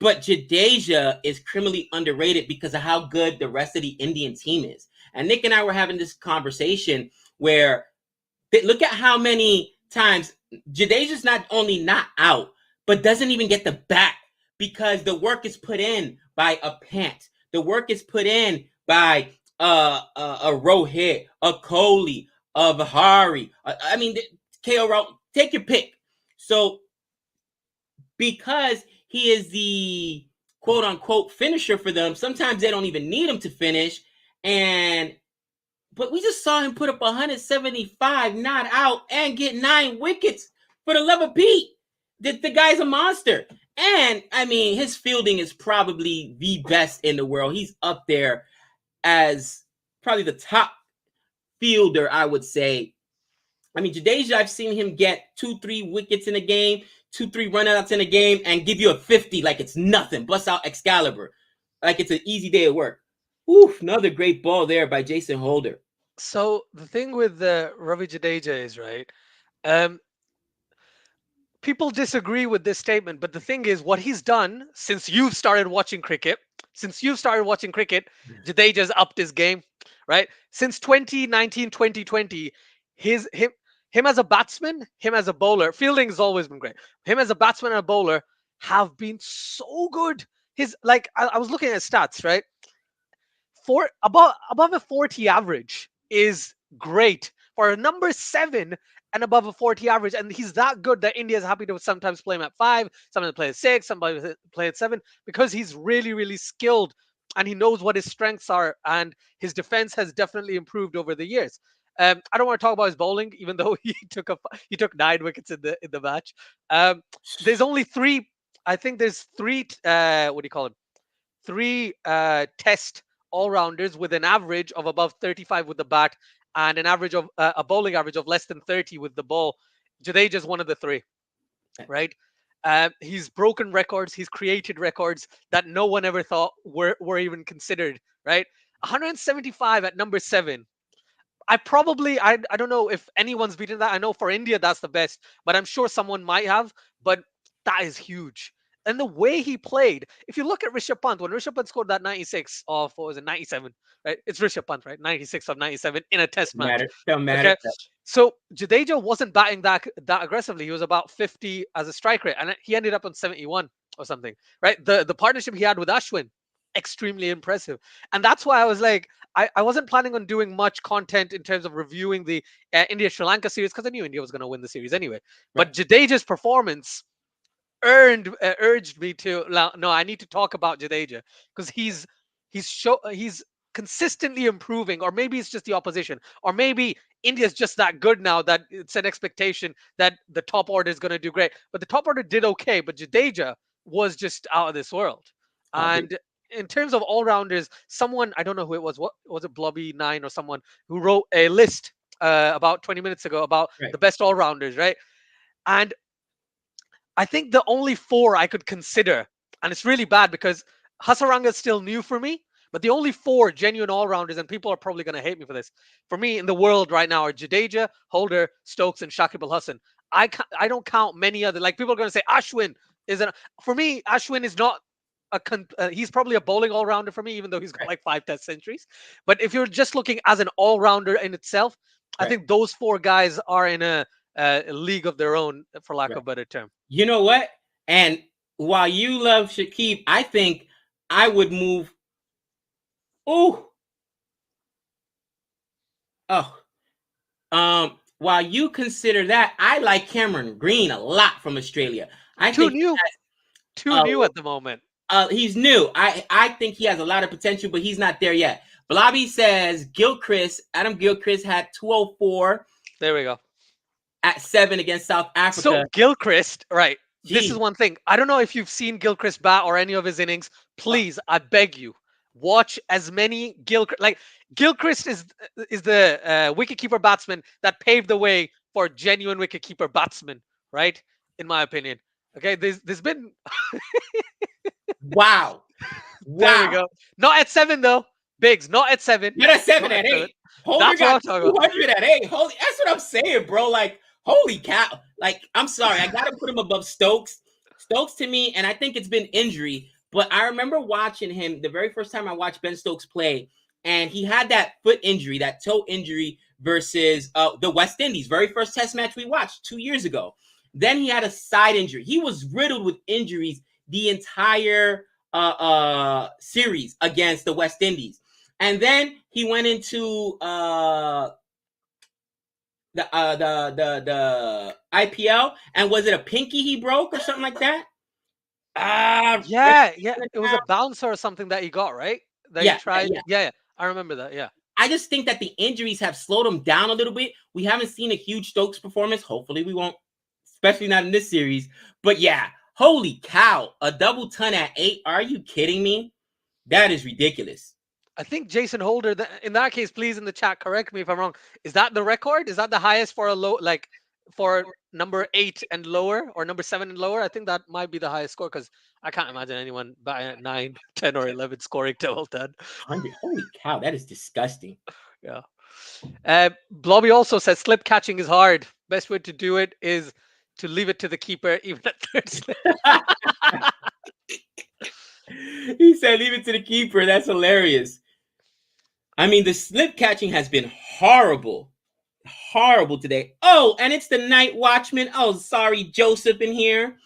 Speaker 1: But Jadeja is criminally underrated because of how good the rest of the Indian team is. And Nick and I were having this conversation where look at how many times Jadeja's not only not out, but doesn't even get the bat because the work is put in by a Pant. The work is put in by a Rohit, a Kohli, a Vihari. I mean, KO Route, take your pick. So because he is the quote unquote finisher for them, sometimes they don't even need him to finish. But we just saw him put up 175, not out, and get 9 wickets for the love of Pete. The guy's a monster. And, I mean, his fielding is probably the best in the world. He's up there as probably the top fielder, I would say. I mean, Jadeja, I've seen him get 2-3 wickets in a game, 2-3 runouts in a game, and give you a 50 like it's nothing. Bust out Excalibur like it's an easy day at work. Oof, another great ball there by Jason Holder.
Speaker 2: So the thing with Ravi Jadeja is, right, people disagree with this statement, but the thing is, what he's done since you've started watching cricket, Jadeja's upped his game, right? Since 2019, 2020, him as a batsman, him as a bowler, fielding has always been great. Him as a batsman and a bowler have been so good. His like I was looking at his stats, right? For above a 40 average is great for a number 7 and above a 40 average, and he's that good that India is happy to sometimes play him at 5, sometimes play at 6, sometimes play at 7, because he's really, really skilled and he knows what his strengths are, and his defense has definitely improved over the years. I don't want to talk about his bowling, even though he took 9 wickets in the match. There's only 3. I think there's 3. What do you call it? 3 test all-rounders with an average of above 35 with the bat and an average of a bowling average of less than 30 with the ball. Jadeja is one of the 3, right? He's broken records. He's created records that no one ever thought were even considered, right? 175 at number 7. I don't know if anyone's beaten that. I know for India that's the best, but I'm sure someone might have. But that is huge. And the way he played, if you look at Rishabh Pant, when Rishabh Pant scored that 96 of, what was it, 97, right? It's Rishabh Pant, right? 96 of 97 in a test match.
Speaker 1: Don't matter.
Speaker 2: Okay. So Jadeja wasn't batting that aggressively. He was about 50 as a strike rate, and he ended up on 71 or something, right? The partnership he had with Ashwin, extremely impressive. And that's why I was like, I wasn't planning on doing much content in terms of reviewing the India-Sri Lanka series because I knew India was going to win the series anyway. Right. But Jadeja's performance urged me to no, I need to talk about Jadeja because he's consistently improving, or maybe it's just the opposition, or maybe India's just that good now that it's an expectation that the top order is going to do great. But the top order did okay, but Jadeja was just out of this world. And in terms of all-rounders, someone, I don't know who it was, what was it, Blobby9 or someone, who wrote a list about 20 minutes ago about the best all-rounders, right? And I think the only 4 I could consider, and it's really bad because Hasaranga is still new for me, but the only 4 genuine all-rounders, and people are probably going to hate me for this, for me in the world right now are Jadeja, Holder, Stokes, and Shakib Al Hasan. I don't count many other, like people are going to say Ashwin isn't. For me, Ashwin is not he's probably a bowling all-rounder for me, even though he's got like 5 test centuries. But if you're just looking as an all-rounder in itself, I think those 4 guys are in a league of their own, for lack of a better term.
Speaker 1: You know what? And while you love Shakib, I think I would move. While you consider that, I like Cameron Green a lot from Australia.
Speaker 2: Too new at the moment.
Speaker 1: He's new. I think he has a lot of potential, but he's not there yet. Blobby says Adam Gilchrist had 204.
Speaker 2: There we go.
Speaker 1: At 7 against South Africa.
Speaker 2: So Gilchrist, right? this is
Speaker 1: Gee,
Speaker 2: one thing. I don't know if you've seen Gilchrist bat or any of his innings. Please, I beg you, watch as many Gilchrist. Like Gilchrist is the wicketkeeper batsman that paved the way for genuine wicketkeeper batsmen, right? In my opinion. Okay, there's been
Speaker 1: wow,
Speaker 2: there we
Speaker 1: wow.
Speaker 2: go. Not at 7 though. Biggs, not at 7.
Speaker 1: You're at 7
Speaker 2: Not at
Speaker 1: at
Speaker 2: 7.
Speaker 1: 8. Holder
Speaker 2: That's what
Speaker 1: got
Speaker 2: I'm talking about.
Speaker 1: 200 at 8. Holy, that's what I'm saying, bro. Like, holy cow. Like, I'm sorry. I got to put him above Stokes. Stokes to me, and I think it's been injury, but I remember watching him the very first time I watched Ben Stokes play, and he had that foot injury, that toe injury versus the West Indies, very first test match we watched 2 years ago. Then he had a side injury. He was riddled with injuries the entire series against the West Indies. And then he went into the IPL, and was it a pinky he broke or something like that?
Speaker 2: Yeah. It was a bouncer or something that he got, right? That he
Speaker 1: Yeah,
Speaker 2: tried.
Speaker 1: yeah.
Speaker 2: Yeah. I remember that. Yeah.
Speaker 1: I just think that the injuries have slowed him down a little bit. We haven't seen a huge Stokes performance. Hopefully, we won't, especially not in this series. But yeah, holy cow, a double ton at 8. Are you kidding me? That is ridiculous.
Speaker 2: I think Jason Holder, in that case, please in the chat, correct me if I'm wrong. Is that the record? Is that the highest for a low, like for number 8 and lower or number 7 and lower? I think that might be the highest score because I can't imagine anyone batting at 9, 10, or 11 scoring double 10.
Speaker 1: 100. Holy cow, that is disgusting.
Speaker 2: Yeah. Blobby also says slip catching is hard. Best way to do it is to leave it to the keeper, even at third slip.
Speaker 1: He said, leave it to the keeper. That's hilarious. I mean, the slip catching has been horrible. Horrible today. Oh, and it's the night watchman. Oh, sorry, Joseph in here.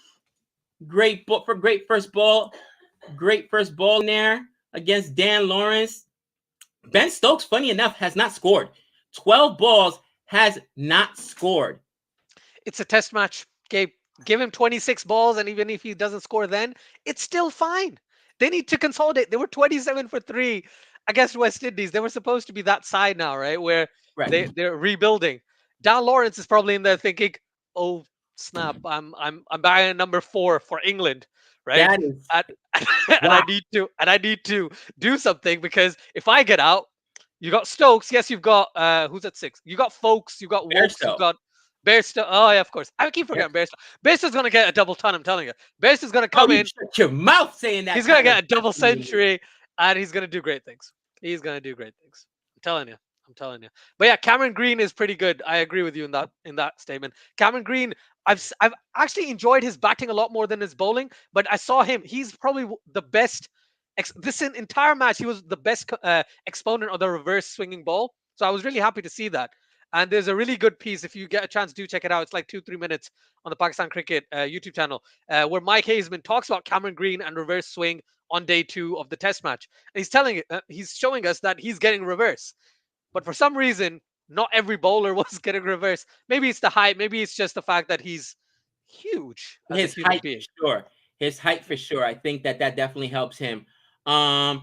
Speaker 1: Great first ball. Great first ball in there against Dan Lawrence. Ben Stokes, funny enough, has not scored. 12 balls, has not scored.
Speaker 2: It's a test match, Gabe. Give him 26 balls, and even if he doesn't score then, it's still fine. They need to consolidate. They were 27 for 3 against West Indies. They were supposed to be that side now, right? Where
Speaker 1: Right.
Speaker 2: they're rebuilding. Dan Lawrence is probably in there thinking, "Oh snap! I'm buying number 4 for England, right?
Speaker 1: That is
Speaker 2: And, and
Speaker 1: wow.
Speaker 2: I need to do something because if I get out, you got Stokes. Yes, you've got who's at 6? You got Folks. You got Wolves. You got Bairstow. Oh yeah, of course. I keep forgetting Bairstow. Bairstow's gonna get a double ton. I'm telling you. Bairstow's gonna come in.
Speaker 1: Shut your mouth saying that.
Speaker 2: He's gonna get a double century, and he's gonna do great things. He's gonna do great things. I'm telling you. I'm telling you. But yeah, Cameron Green is pretty good. I agree with you in that statement. Cameron Green, I've actually enjoyed his batting a lot more than his bowling. But I saw him. He's probably the best. This entire match, he was the best exponent of the reverse swinging ball. So I was really happy to see that. And there's a really good piece. If you get a chance, do check it out. It's like 2-3 minutes on the Pakistan Cricket YouTube channel where Mike Hazeman talks about Cameron Green and reverse swing on day 2 of the Test match. And he's showing us that he's getting reverse. But for some reason, not every bowler was getting reverse. Maybe it's the height. Maybe it's just the fact that he's huge as
Speaker 1: His
Speaker 2: a human
Speaker 1: height
Speaker 2: being.
Speaker 1: for sure. His height for sure. I think that definitely helps him. Wasim.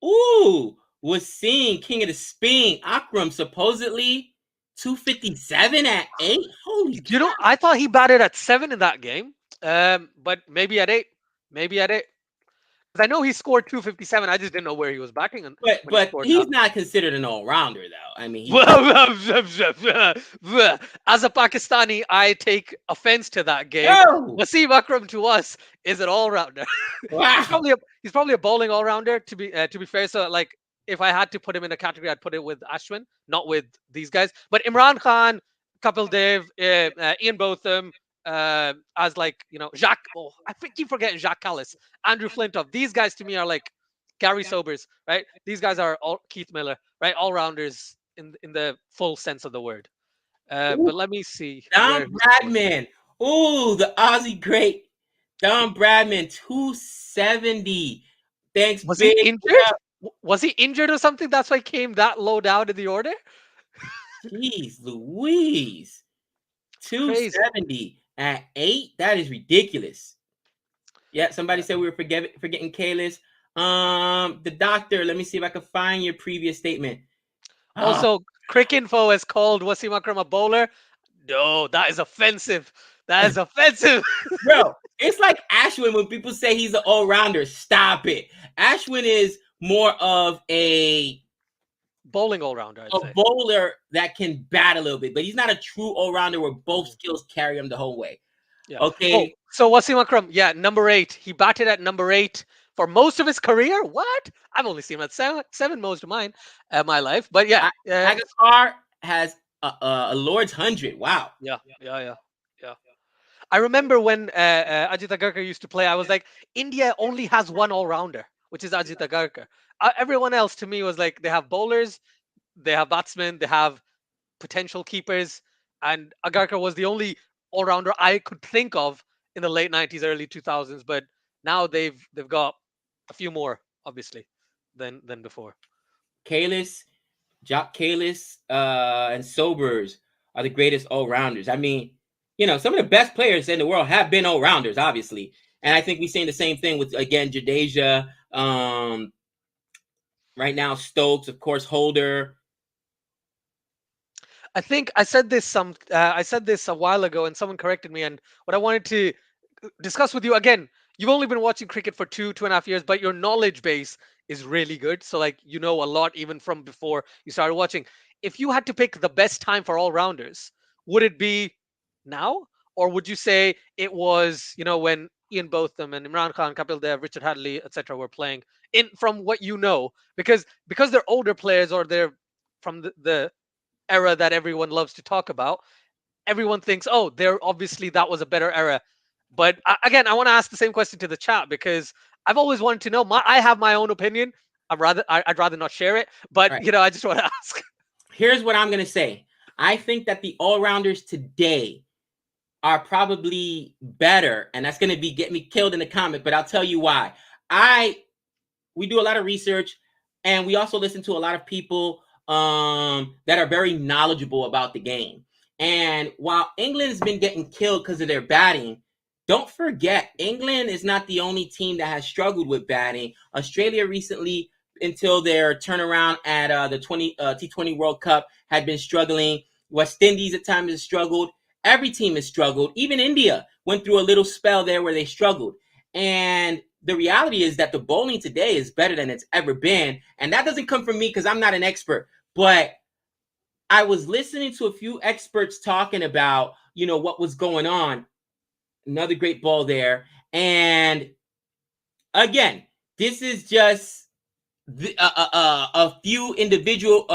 Speaker 1: Ooh, Wasim, king of the spin. Akram supposedly 257 at 8. Holy
Speaker 2: You know, I thought he batted at 7 in that game. But maybe at 8. Maybe at 8. Because I know he scored 257. I just didn't know where he was batting when he
Speaker 1: but
Speaker 2: scored
Speaker 1: he's
Speaker 2: that.
Speaker 1: not considered an all-rounder though. I mean,
Speaker 2: As a Pakistani, I take offense to that game.
Speaker 1: no!
Speaker 2: Wasim Akram to us is an all-rounder.
Speaker 1: Wow.
Speaker 2: He's probably a bowling all-rounder to be fair. So like if I had to put him in a category, I'd put it with Ashwin, not with these guys. But Imran Khan, Kapil Dev, Ian Botham, as like Jacques. Oh, I keep forgetting Jacques Callis, Andrew Flintoff. These guys to me are like Gary Sobers, right? These guys are all Keith Miller, right? All rounders in the full sense of the word. But let me see.
Speaker 1: Don Bradman. Ooh, the Aussie great. Don Bradman, 270. Thanks,
Speaker 2: Was
Speaker 1: big.
Speaker 2: he injured? Was he injured or something? That's why he came that low down in the order?
Speaker 1: Jeez Louise.
Speaker 2: Crazy.
Speaker 1: 270 at 8? That is ridiculous. Yeah, somebody said we were forgetting Kalis. The doctor, let me see if I can find your previous statement.
Speaker 2: Also, Cricinfo has called Wasim Akram a bowler. No, that is offensive. That is offensive.
Speaker 1: Bro, it's like Ashwin when people say he's an all-rounder. Stop it. Ashwin is more of
Speaker 2: Bowling all rounder, I'd
Speaker 1: a
Speaker 2: say.
Speaker 1: bowler that can bat a little bit, but he's not a true all-rounder where both
Speaker 2: Mhm.
Speaker 1: skills carry him the whole way.
Speaker 2: Yeah. Oh,
Speaker 1: Okay.
Speaker 2: so Wasim Akram, yeah, number 8. He batted at number 8 for most of his career. What? I've only seen him at seven most of my life. But yeah,
Speaker 1: Agasar has a Lord's 100. Wow.
Speaker 2: yeah, yeah, yeah, yeah. I remember when Ajit Agarkar used to play. I was like, India only has one all rounder, which is Ajit Agarkar. Everyone else to me was like they have bowlers, they have batsmen, they have potential keepers, and Agarkar was the only all rounder I could think of in the late '90s, early 2000s. But now they've got a few more, obviously, than before.
Speaker 1: Kalis, Jock Kalis, and Sobers are the greatest all-rounders. I mean, some of the best players in the world have been all-rounders, obviously. And I think we're saying the same thing with, again, Jadeja, right now, Stokes, of course, Holder.
Speaker 2: I think I said this a while ago, and someone corrected me. And what I wanted to discuss with you again, you've only been watching cricket for 2.5 years, but your knowledge base is really good. So like you know a lot even from before you started watching. If you had to pick the best time for all rounders, would it be now, or would you say it was when Ian Botham and Imran Khan, Kapil Dev, Richard Hadley, etc. were playing? In from what you know, because they're older players or they're from the era that everyone loves to talk about, everyone thinks, oh, they're obviously that was a better era. But again, I want to ask the same question to the chat because I've always wanted to know. I have my own opinion. I'd rather not share it, but
Speaker 1: All right.
Speaker 2: I just want to ask.
Speaker 1: Here's what I'm going to say. I think that the all-rounders today are probably better, and that's going to get me killed in the comment, but I'll tell you why. We do a lot of research, and we also listen to a lot of people that are very knowledgeable about the game. And while England has been getting killed because of their batting, don't forget, England is not the only team that has struggled with batting. Australia recently, until their turnaround at the T20 World Cup, had been struggling. West Indies at times has struggled. Every team has struggled. Even India went through a little spell there where they struggled. And the reality is that the bowling today is better than it's ever been. And that doesn't come from me because I'm not an expert. But I was listening to a few experts talking about, what was going on. Another great ball there. And again, this is just a few individual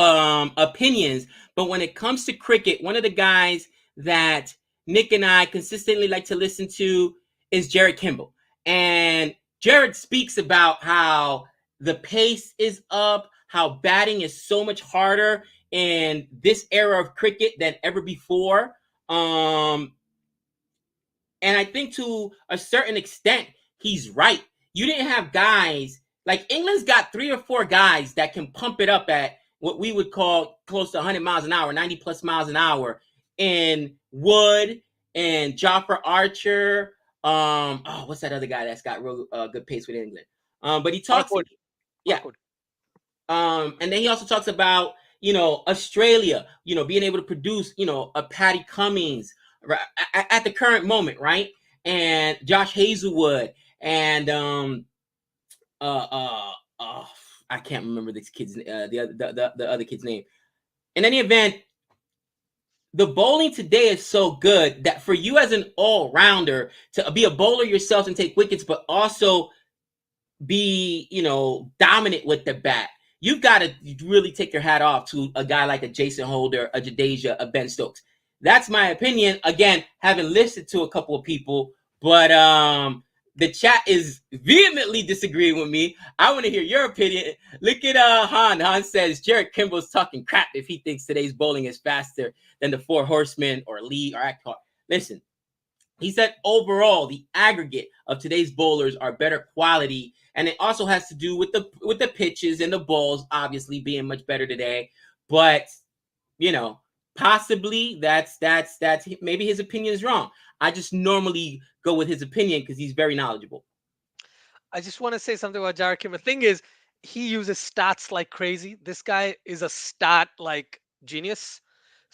Speaker 1: opinions. But when it comes to cricket, one of the guys that Nick and I consistently like to listen to is Jared Kimball. And Jared speaks about how the pace is up, how batting is so much harder in this era of cricket than ever before. And I think to a certain extent, he's right. You didn't have guys like England's got 3 or 4 guys that can pump it up at what we would call close to 100 miles an hour, 90 plus miles an hour in Wood and Jofra Archer. What's that other guy that's got real good pace with England? But he
Speaker 2: Mark
Speaker 1: talks,
Speaker 2: Wood.
Speaker 1: yeah.
Speaker 2: Mark Wood.
Speaker 1: And then he also talks about, Australia, being able to produce, a Patty Cummings at the current moment, right? And Josh Hazelwood and uh uh, uh I can't remember this kid's the other kid's name. In any event, the bowling today is so good that for you as an all-rounder to be a bowler yourself and take wickets, but also be, dominant with the bat, you've got to really take your hat off to a guy like a Jason Holder, a Jadeja, a Ben Stokes. That's my opinion. Again, having listened to a couple of people, but the chat is vehemently disagreeing with me. I want to hear your opinion. Look at Han. Han says Jared Kimball's talking crap if he thinks today's bowling is faster than the Four Horsemen or Lee or Akhtar. Listen, he said overall, the aggregate of today's bowlers are better quality, and it also has to do with the pitches and the balls obviously being much better today. But possibly that's maybe his opinion is wrong. I just normally go with his opinion because he's very knowledgeable.
Speaker 2: I just want to say something about Jared Kim. The thing is, he uses stats like crazy. This guy is a stat like genius.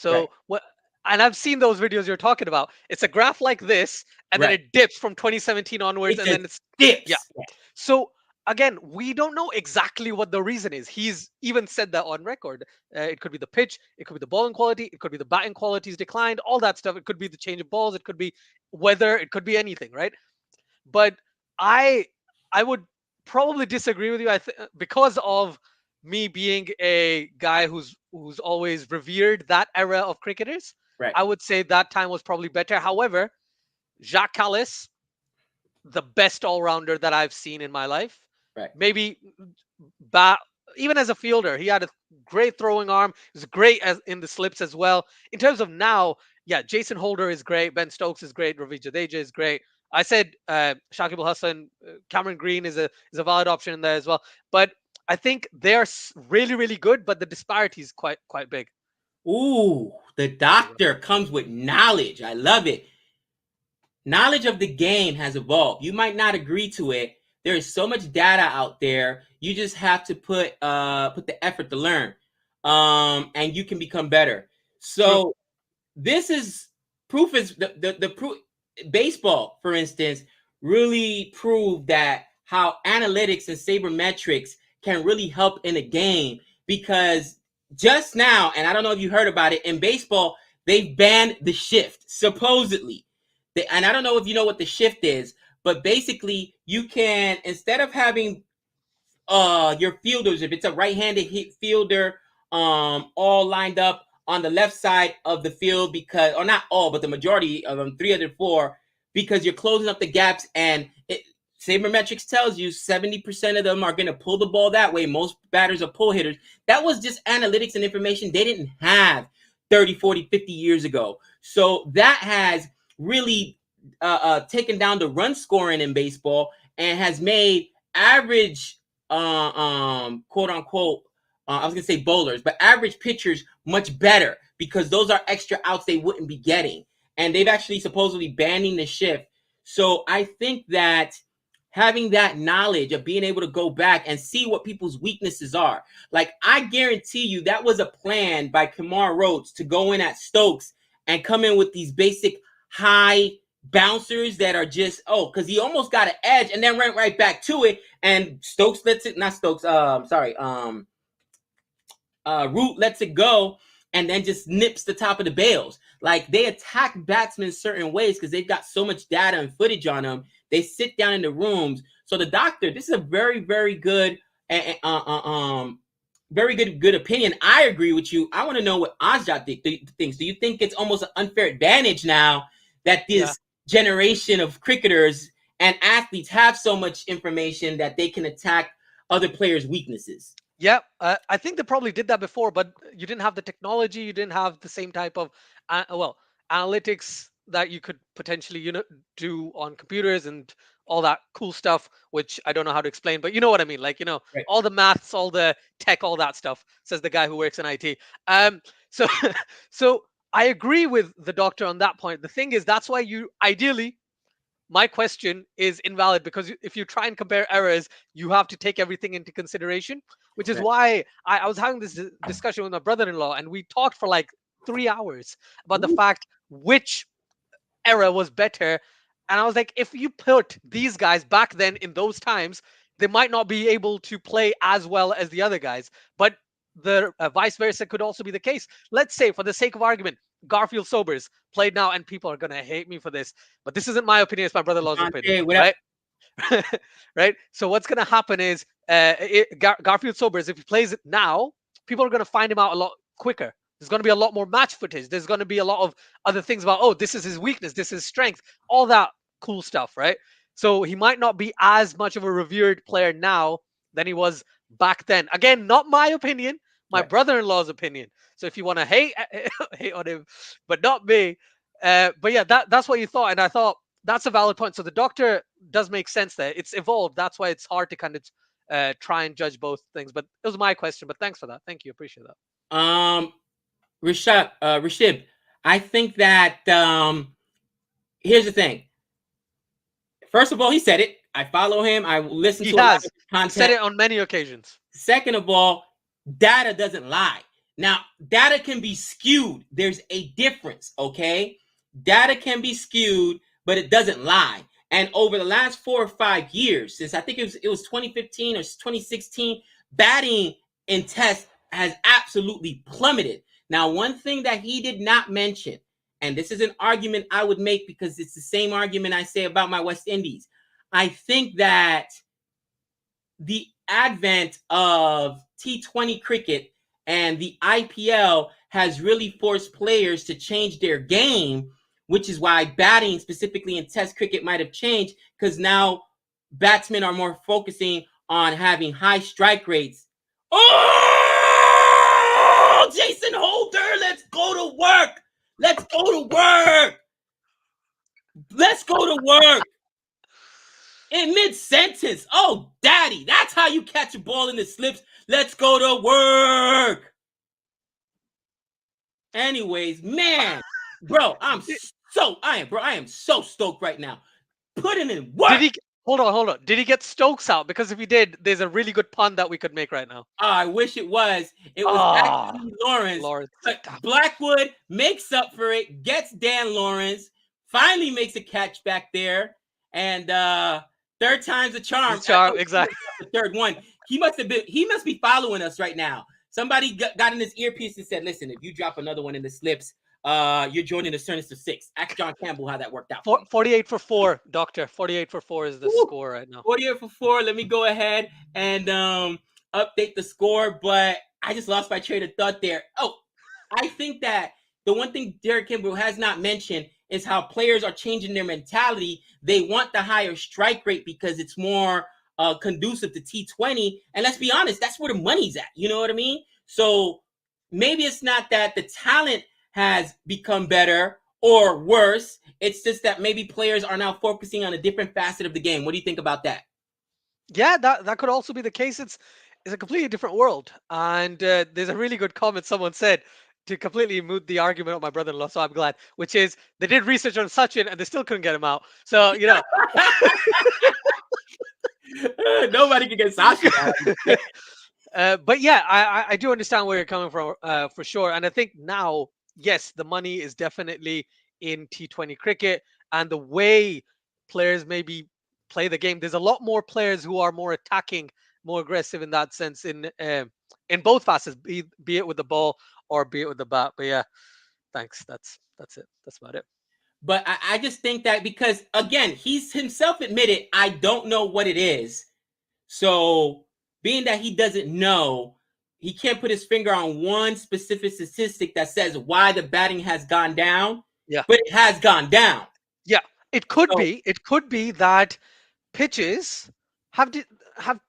Speaker 1: Right.
Speaker 2: So what? And I've seen those videos you're talking about. It's a graph like this, and then
Speaker 1: Right.
Speaker 2: it dips from 2017 onwards,
Speaker 1: It
Speaker 2: and
Speaker 1: just
Speaker 2: then it's yeah.
Speaker 1: dips.
Speaker 2: So again, we don't know exactly what the reason is. He's even said that on record. It could be the pitch, it could be the bowling quality, it could be the batting quality's declined, all that stuff. It could be the change of balls, it could be weather, it could be anything, right? But I I would probably disagree with you. Because of me being a guy who's always revered that era of cricketers,
Speaker 1: Right.
Speaker 2: I would say that time was probably better. However, Jacques Callis, the best all-rounder that I've seen in my life.
Speaker 1: Right.
Speaker 2: Maybe bat even as a fielder, he had a great throwing arm. He was great as in the slips as well. In terms of now, yeah, Jason Holder is great. Ben Stokes is great. Ravi Jadeja is great. I said Shakib Al Hasan, Cameron Green is a valid option in there as well. But I think they're really really good, but the disparity is quite big.
Speaker 1: Ooh, the doctor comes with knowledge. I love it. Knowledge of the game has evolved. You might not agree to it. There is so much data out there. You just have to put the effort to learn, and you can become better.
Speaker 2: True.
Speaker 1: So this is proof. Is the proof? Baseball, for instance, really proved that how analytics and sabermetrics can really help in a game, because just now, and I don't know if you heard about it, in baseball they've banned the shift supposedly. And I don't know if you know what the shift is, but basically you can, instead of having your fielders, if it's a right-handed fielder, all lined up on the left side of the field, because, or not all, but the majority of them, 304, because you're closing up the gaps, and sabermetrics tells you 70% of them are going to pull the ball that way. Most batters are pull hitters. That was just analytics and information they didn't have 30, 40, 50 years ago. So that has really taken down the run scoring in baseball, and has made average quote unquote, I was gonna say bowlers, but average pitchers much better, because those are extra outs they wouldn't be getting. And they've actually supposedly banning the shift. So I think that having that knowledge of being able to go back and see what people's weaknesses are, like, I guarantee you that was a plan by Kamar Roach to go in at Stokes and come in with these basic high bouncers that are just, because he almost got an edge and then went right back to it, and Stokes lets it, not Stokes, Root lets it go, and then just nips the top of the bails. Like, they attack batsmen certain ways because they've got so much data and footage on them. They sit down in the rooms. So the doctor, this is a very, very good, good opinion. I agree with you. I want to know what Asjad thinks. Do you think it's almost an unfair advantage now that this generation of cricketers and athletes have so much information that they can attack other players' weaknesses?
Speaker 2: Yeah, I think they probably did that before, but you didn't have the technology. You didn't have the same type of, analytics that you could potentially, do on computers and all that cool stuff, which I don't know how to explain, but you know what I mean. Like,
Speaker 1: Right.
Speaker 2: all the maths, all the tech, all that stuff, says the guy who works in IT. So, so I agree with the doctor on that point. The thing is, that's why you ideally, my question is invalid, because if you try and compare errors, you have to take everything into consideration, which is
Speaker 1: Right.
Speaker 2: why I was having this discussion with my brother-in-law, and we talked for like 3 hours about the
Speaker 1: Ooh.
Speaker 2: fact which era was better. And I was like, if you put these guys back then in those times, they might not be able to play as well as the other guys. But the vice versa could also be the case. Let's say, for the sake of argument, Garfield Sobers played now, and people are going to hate me for this, but this isn't my opinion, it's my brother-in-law's opinion, right? Right? So what's going to happen is Garfield Sobers, if he plays it now, people are going to find him out a lot quicker. There's going to be a lot more match footage. There's going to be a lot of other things about, this is his weakness, this is his strength, all that cool stuff, right? So he might not be as much of a revered player now than he was back then. Again, not my opinion, my
Speaker 1: Right.
Speaker 2: brother-in-law's opinion. So if you want to hate hate on him, but not me. But yeah, that's what you thought, and I thought that's a valid point. So the doctor does make sense there. It's evolved. That's why it's hard to kind of try and judge both things. But it was my question. But thanks for that. Thank you. Appreciate that.
Speaker 1: Rashid, I think that here's the thing. First of all, he said it. I follow him. I listen to a lot of his
Speaker 2: He
Speaker 1: content.
Speaker 2: said it on many occasions.
Speaker 1: Second of all, data doesn't lie. Now, data can be skewed. There's a difference, okay? Data can be skewed, but it doesn't lie. And over the last 4 or 5 years, since I think it was 2015 or 2016, batting in tests has absolutely plummeted. Now, one thing that he did not mention, and this is an argument I would make because it's the same argument I say about my West Indies. I think that the advent of T20 cricket and the IPL has really forced players to change their game, which is why batting specifically in Test cricket might have changed, because now batsmen are more focusing on having high strike rates. Oh, Jason Holder, let's go to work. Let's go to work. Let's go to work. In mid-sentence. Oh, daddy, that's how you catch a ball in the slips. Let's go to work. Anyways, man, bro, I am so stoked right now. Put him in work.
Speaker 2: Hold on. Did he get Stokes out? Because if he did, there's a really good pun that we could make right now.
Speaker 1: Oh, I wish it was. It was actually Lawrence. But Blackwood makes up for it, gets Dan Lawrence, finally makes a catch back there, and third time's a charm.
Speaker 2: Exactly.
Speaker 1: The third one. He must be following us right now. Somebody got in his earpiece and said, "Listen, if you drop another one in the slips, you're joining the Cernus of 6." Ask John Campbell how that worked out.
Speaker 2: 48 for 4, Doctor. 48 for 4 is the score right now.
Speaker 1: 48 for 4. Let me go ahead and update the score, but I just lost my train of thought there. Oh, I think that the one thing Derek Kimbrough has not mentioned is how players are changing their mentality. They want the higher strike rate because it's more conducive to T20. And let's be honest, that's where the money's at. You know what I mean? So maybe it's not that the talent has become better or worse. It's just that maybe players are now focusing on a different facet of the game. What do you think about that?
Speaker 2: Yeah, that could also be the case. It's a completely different world. And there's a really good comment someone said to completely moot the argument of my brother-in-law, so I'm glad, which is they did research on Sachin and they still couldn't get him out. So, you know.
Speaker 1: Nobody can get Sachin out.
Speaker 2: But yeah, I do understand where you're coming from for sure. And I think now, yes, the money is definitely in T20 cricket and the way players maybe play the game. There's a lot more players who are more attacking, more aggressive in that sense in both facets, be it with the ball or be it with the bat. But yeah, thanks. That's it. That's about it.
Speaker 1: But I just think that because, again, he's himself admitted, I don't know what it is. So being that he doesn't know, he can't put his finger on one specific statistic that says why the batting has gone down.
Speaker 2: Yeah.
Speaker 1: But it has gone down.
Speaker 2: Yeah. It could be that pitches have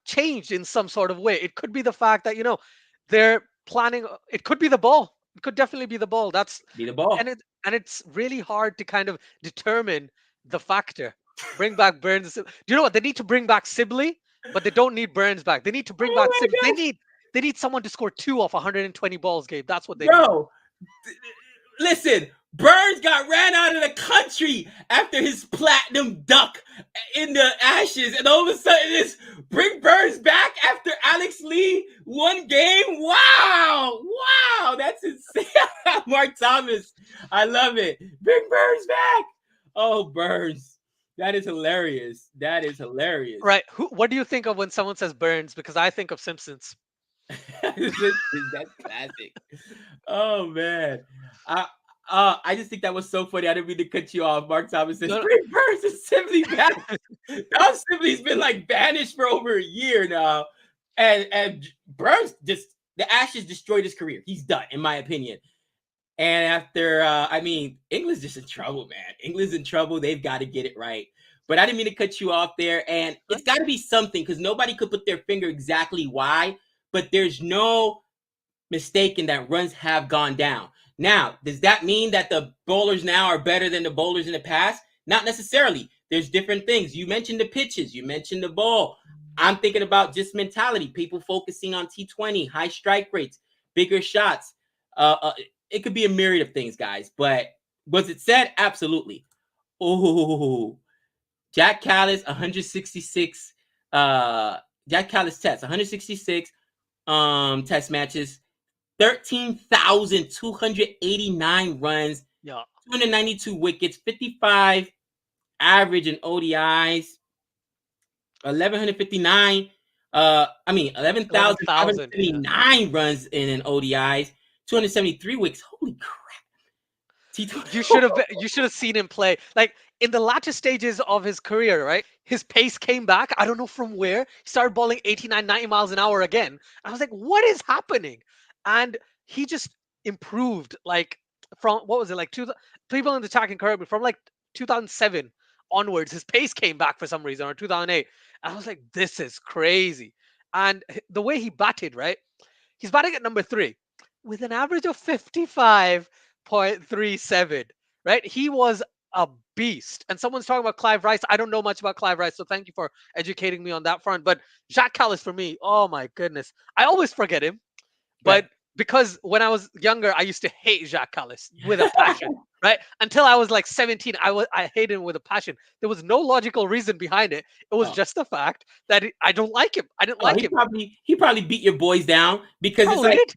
Speaker 2: changed in some sort of way. It could be the fact that, you know, they're planning. It could be the ball. It could definitely be the ball. That's
Speaker 1: be the ball.
Speaker 2: And it's really hard to kind of determine the factor. Bring back Burns. Do you know what? They need to bring back Sibley, but they don't need Burns back. They need to bring back Sibley. They need someone to score 2 off 120 balls, Gabe. That's what they need.
Speaker 1: Listen, Burns got ran out of the country after his platinum duck in the Ashes, and all of a sudden it's bring Burns back after Alex Lee one game. Wow, that's insane. Mark Thomas, I love it. Bring Burns back. Oh, Burns, that is hilarious.
Speaker 2: Right? What do you think of when someone says Burns? Because I think of Simpsons.
Speaker 1: That's classic. Oh man, I just think that was so funny. I didn't mean to cut you off. Mark Thomas says, "Bring Burns and Sibley back." Now Sibley's been like banished for over a year now, and Burns the Ashes destroyed his career. He's done, in my opinion. And after, England's just in trouble, man. England's in trouble. They've got to get it right. But I didn't mean to cut you off there. And it's got to be something because nobody could put their finger exactly why. But there's no mistaking that runs have gone down. Now, does that mean that the bowlers now are better than the bowlers in the past? Not necessarily. There's different things. You mentioned the pitches. You mentioned the ball. I'm thinking about just mentality. People focusing on T20, high strike rates, bigger shots. It could be a myriad of things, guys. But was it said? Absolutely. Oh, Jack Callis, 166. Jack Callis tests, 166 test matches. 13,289 runs,
Speaker 2: Yeah.
Speaker 1: 292 wickets, 55 average in ODIs, 1,159.
Speaker 2: 11,000. Yeah.
Speaker 1: 11,579 runs in ODIs, 273 wickets. Holy crap!
Speaker 2: You should have seen him play. Like in the latter stages of his career, right? His pace came back. I don't know from where. He started bowling 89, 90 miles an hour again. I was like, what is happening? And he just improved like from what was it like people in the attacking career from like 2007 onwards. His pace came back for some reason, or 2008. And I was like, this is crazy. And the way he batted, right? He's batting at number 3 with an average of 55.37, right? He was a beast. And someone's talking about Clive Rice. I don't know much about Clive Rice, so thank you for educating me on that front. But Jacques Callis for me, oh my goodness. I always forget him,
Speaker 1: Right.
Speaker 2: but because when I was younger, I used to hate Jacques Callis with a passion, right? Until I was like 17, I hated him with a passion. There was no logical reason behind it. It was just the fact that I don't like him. I didn't like him.
Speaker 1: He probably beat your boys down because
Speaker 2: Probably
Speaker 1: it's like,
Speaker 2: did.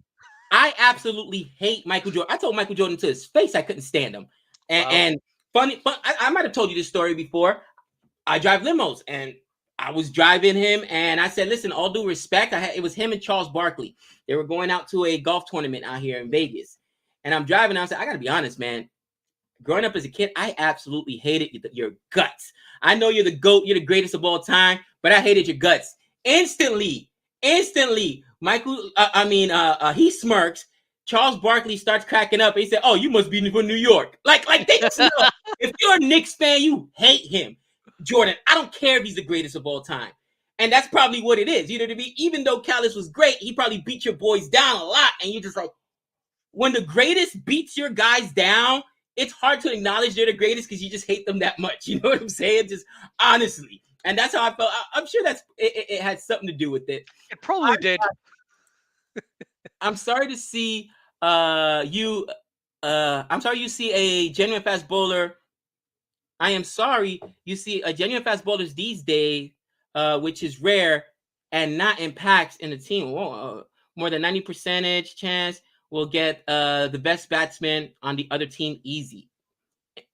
Speaker 1: I absolutely hate Michael Jordan. I told Michael Jordan to his face I couldn't stand him. And funny, I might have told you this story before. I drive limos, and I was driving him, and I said, listen, all due respect, it was him and Charles Barkley. They were going out to a golf tournament out here in Vegas. And I'm driving, and I said, I got to be honest, man. Growing up as a kid, I absolutely hated your guts. I know you're the GOAT, you're the greatest of all time, but I hated your guts. Instantly, Michael, he smirks. Charles Barkley starts cracking up. And he said, oh, you must be from New York. Like they just know. If you're a Knicks fan, you hate him. Jordan, I don't care if he's the greatest of all time. And that's probably what it is. You know what I mean? Even though Callis was great, he probably beat your boys down a lot. And you're just like, when the greatest beats your guys down, it's hard to acknowledge they're the greatest because you just hate them that much. You know what I'm saying? Just honestly. And that's how I felt. I'm sure it had something to do with it.
Speaker 2: It probably did.
Speaker 1: I'm sorry to see you. I'm sorry you see a genuine fast bowler. I am sorry you see a genuine fast bowlers these days, which is rare and not impacts in the team. Whoa, more than 90% chance will get the best batsman on the other team easy.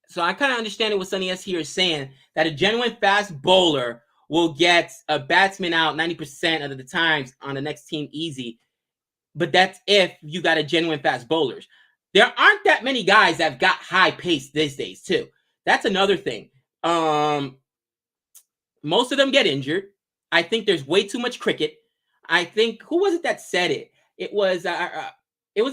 Speaker 1: So I kind of understand what Sonny S here is saying, that a genuine fast bowler will get a batsman out 90% of the times on the next team easy. But that's if you got a genuine fast bowlers. There aren't that many guys that have got high pace these days too. That's another thing. Most of them get injured. I think there's way too much cricket. I think, who was it that said it? It was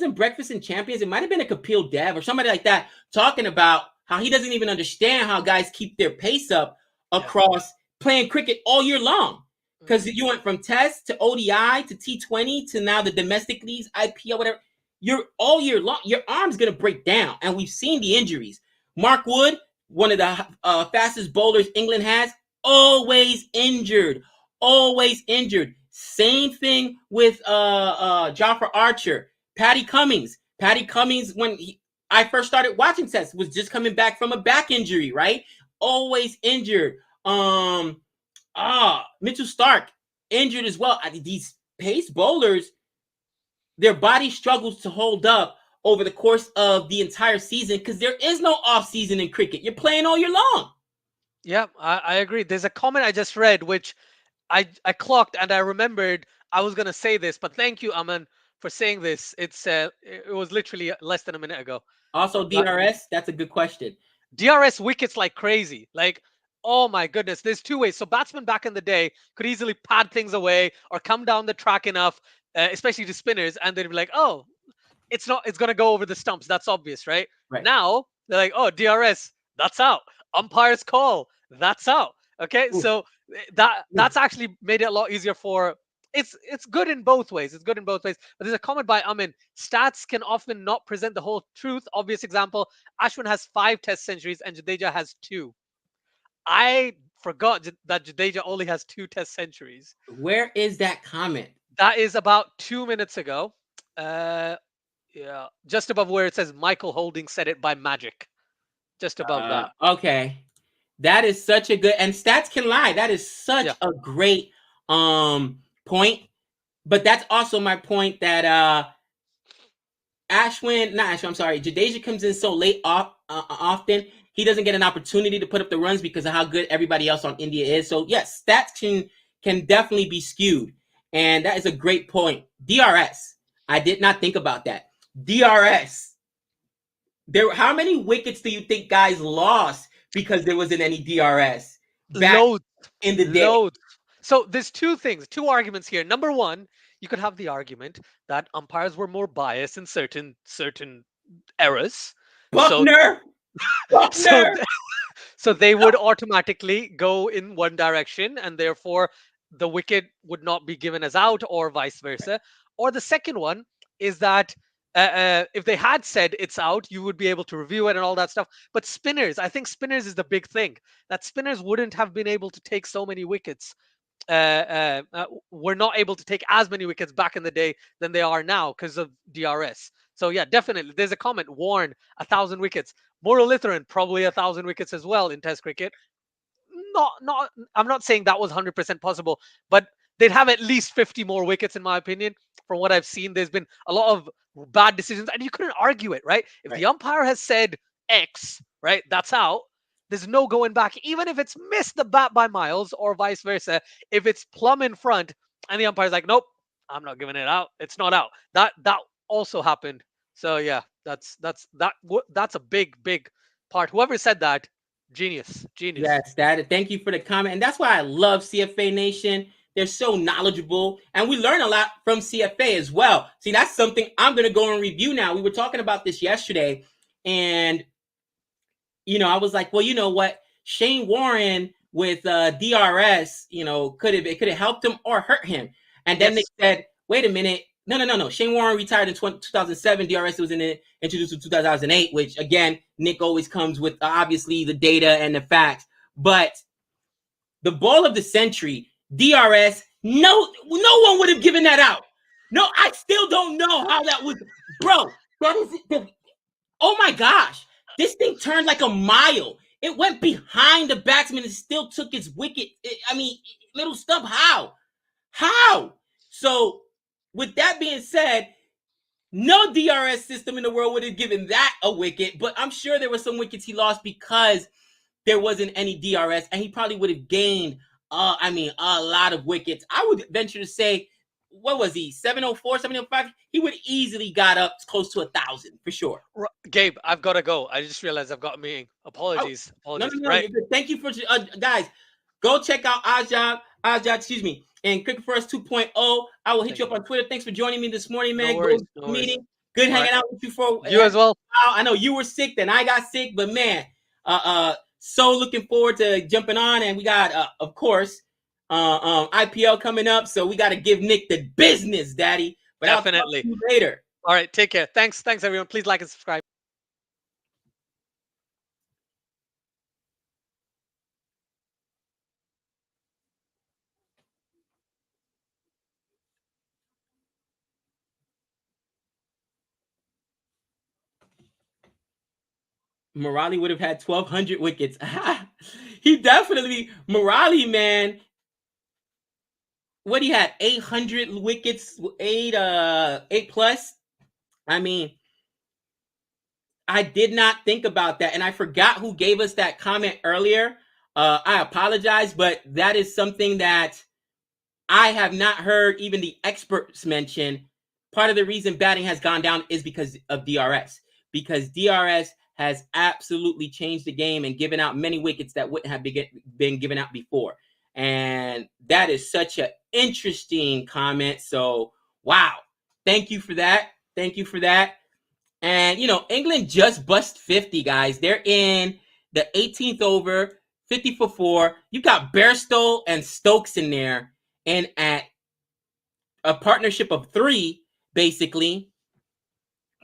Speaker 1: in Breakfast and Champions. It might have been a Kapil Dev or somebody like that, talking about how he doesn't even understand how guys keep their pace up across playing cricket all year long. Because you went from Test to ODI to T20 to now the domestic leagues, IPL, whatever. You're all year long. Your arm's going to break down. And we've seen the injuries. Mark Wood, one of the fastest bowlers England has, always injured. Always injured. Same thing with Jofra Archer. Patty Cummings, when I first started watching Test, was just coming back from a back injury, right? Always injured. Mitchell Stark, injured as well. These pace bowlers, their body struggles to hold up over the course of the entire season because there is no off season in cricket. You're playing all year long.
Speaker 2: Yeah, I agree. There's a comment I just read, which I clocked and I remembered I was going to say this, but thank you, Aman, for saying this. It was literally less than a minute ago.
Speaker 1: Also, DRS, that's a good question.
Speaker 2: DRS wickets like crazy. Like, oh my goodness, there's two ways. So batsmen back in the day could easily pad things away or come down the track enough, especially to spinners, and they'd be like, oh, it's going to go over the stumps. That's obvious, right? Now, they're like, oh, DRS, that's out. Umpire's call, that's out. Okay, so that's actually made it a lot easier for. It's good in both ways. It's good in both ways. But there's a comment by Amin. Stats can often not present the whole truth. Obvious example: Ashwin has 5 Test centuries and Jadeja has 2. I forgot that Jadeja only has 2 Test centuries.
Speaker 1: Where is that comment?
Speaker 2: That is about 2 minutes ago. Yeah, just above where it says Michael Holding said it by magic. Just above that.
Speaker 1: Okay. That is such a good, and stats can lie. That is such a great point. But that's also my point that Jadeja comes in so late often, he doesn't get an opportunity to put up the runs because of how good everybody else on India is. So yes, stats can definitely be skewed, and that is a great point. DRS, I did not think about that. DRS, how many wickets do you think guys lost because there wasn't any DRS back
Speaker 2: Loads,
Speaker 1: in the day?
Speaker 2: loads. So there's two arguments here. Number one, you could have the argument that umpires were more biased in certain eras. So
Speaker 1: Buckner,
Speaker 2: so
Speaker 1: Buckner.
Speaker 2: so they would automatically go in one direction, and therefore the wicket would not be given as out, or vice versa. Or the second one is that if they had said it's out, you would be able to review it and all that stuff. But spinners, I think spinners is the big thing, that spinners wouldn't have been able to take so many wickets. Were not able to take as many wickets back in the day than they are now because of DRS. So yeah, definitely. There's a comment: Warne, 1,000 wickets. Muralitharan, probably 1,000 wickets as well in Test cricket. Not. I'm not saying that was 100% possible, but they'd have at least 50 more wickets, in my opinion. From what I've seen, there's been a lot of bad decisions, and you couldn't argue it, right? If the umpire has said X, right, that's out. There's no going back, even if it's missed the bat by miles, or vice versa. If it's plumb in front, and the umpire's like, "Nope, I'm not giving it out. It's not out." That also happened. So yeah, that's a big part. Whoever said that, genius.
Speaker 1: Yes, thank you for the comment. And that's why I love CFA Nation. They're so knowledgeable, and we learn a lot from CFA as well. See, that's something I'm going to go and review now. We were talking about this yesterday, and I was like, well, you know what? Shane Warne with DRS, could have helped him or hurt him. And then they said, wait a minute. No. Shane Warne retired in 2007. DRS was introduced in 2008, which, again, Nick always comes with, obviously, the data and the facts. But the ball of the century, DRS, no one would have given that out. No, I still don't know how that was. Bro, that is oh, my gosh. This thing turned like a mile. It went behind the batsman and still took his wicket. Little stump. How? So, with that being said, no DRS system in the world would have given that a wicket, but I'm sure there were some wickets he lost because there wasn't any DRS, and he probably would have gained, a lot of wickets. I would venture to say, what was he, 704, 705? He would easily got up close to 1,000 for sure.
Speaker 2: Gabe, I've got to go. I just realized I've got a meeting. Apologies.
Speaker 1: No,
Speaker 2: right?
Speaker 1: you're good. Thank you for guys. Go check out Asjad, excuse me, and Cricket First 2.0. I will hit you up on Twitter. Thanks for joining me this morning, man.
Speaker 2: No
Speaker 1: meeting. Good hanging out with you for
Speaker 2: you as well.
Speaker 1: I know you were sick, then I got sick, but man, so looking forward to jumping on, and we got of course IPL coming up, so we got to give Nick the business, Daddy. But
Speaker 2: definitely.
Speaker 1: I'll talk to you later.
Speaker 2: All right, take care. Thanks everyone. Please like and subscribe.
Speaker 1: Morali would have had 1,200 wickets. He definitely, Morali, man. What he had, 800 wickets, eight plus. I mean, I did not think about that, and I forgot who gave us that comment earlier. I apologize, but that is something that I have not heard even the experts mention. Part of the reason batting has gone down is because of DRS, because DRS has absolutely changed the game and given out many wickets that wouldn't have been given out before. And that is such an interesting comment. So, wow. Thank you for that. And, England just bust 50, guys. They're in the 18th over, 50 for 4. You got Bairstow and Stokes in there. And at a partnership of 3, basically,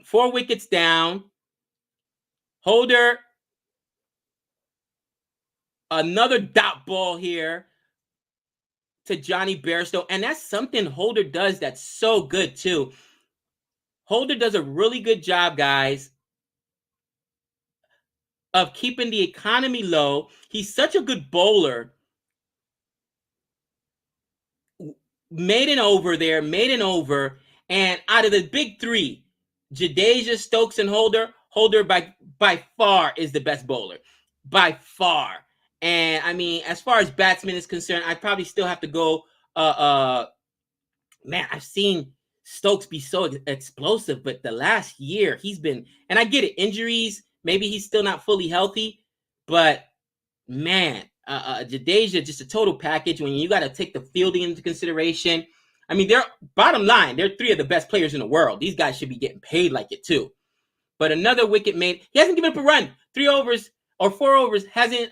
Speaker 1: 4 wickets down. Holder, another dot ball here to Johnny Bairstow. And that's something Holder does that's so good, too. Holder does a really good job, guys, of keeping the economy low. He's such a good bowler. Made an over. And out of the big 3, Jadeja, Stokes, and Holder. Holder by far is the best bowler. By far. And I mean, as far as batsman is concerned, I probably still have to go. Man, I've seen Stokes be so explosive, but the last year he's been, and I get it, injuries. Maybe he's still not fully healthy, but man, Jadeja, just a total package. When you got to take the fielding into consideration, I mean, they're bottom line, they're three of the best players in the world. These guys should be getting paid like it too. But another wicket made. He hasn't given up a run. 3 overs or 4 overs, hasn't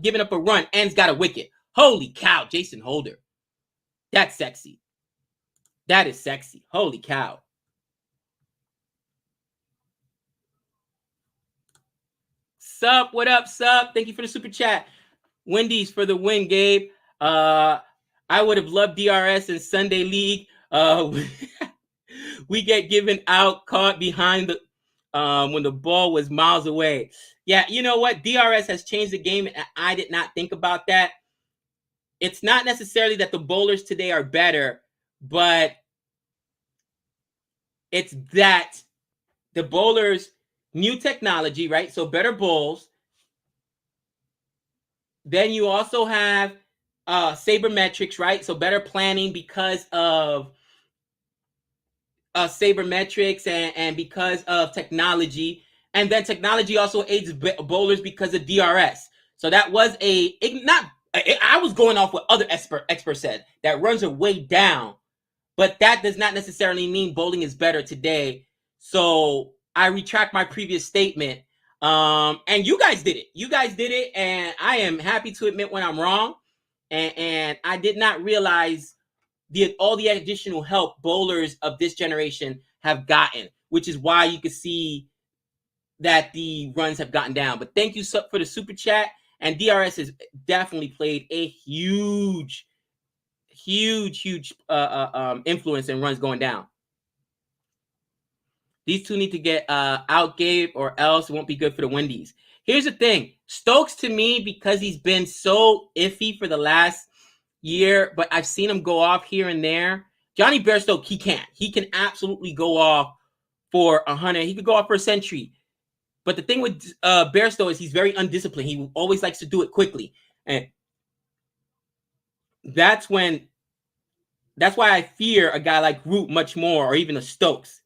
Speaker 1: given up a run, and's got a wicket. Holy cow, Jason Holder. That's sexy. That is sexy. Holy cow. Sup, what up, sup? Thank you for the super chat. Windies for the win, Gabe. I would have loved DRS in Sunday League. We get given out, caught behind the when the ball was miles away. Yeah, you know what? DRS has changed the game, and I did not think about that. It's not necessarily that the bowlers today are better, but it's that the bowlers, new technology, right? So better bowls. Then you also have sabermetrics, right? So better planning because of sabermetrics and because of technology. And then technology also aids bowlers because of DRS. So that was I was going off what other experts said, that runs are way down, but that does not necessarily mean bowling is better today. So I retract my previous statement. And you guys did it. And I am happy to admit when I'm wrong. And I did not realize all the additional help bowlers of this generation have gotten, which is why you can see that the runs have gotten down. But thank you for the super chat. And DRS has definitely played a huge influence in runs going down. These two need to get out, Gabe, or else it won't be good for the Windies. Here's the thing. Stokes, to me, because he's been so iffy for the last year, but I've seen him go off here and there. Johnny Bairstow, he can't. He can absolutely go off for 100. He could go off for a century. But the thing with Bairstow is he's very undisciplined. He always likes to do it quickly. And that's why I fear a guy like Root much more, or even a Stokes.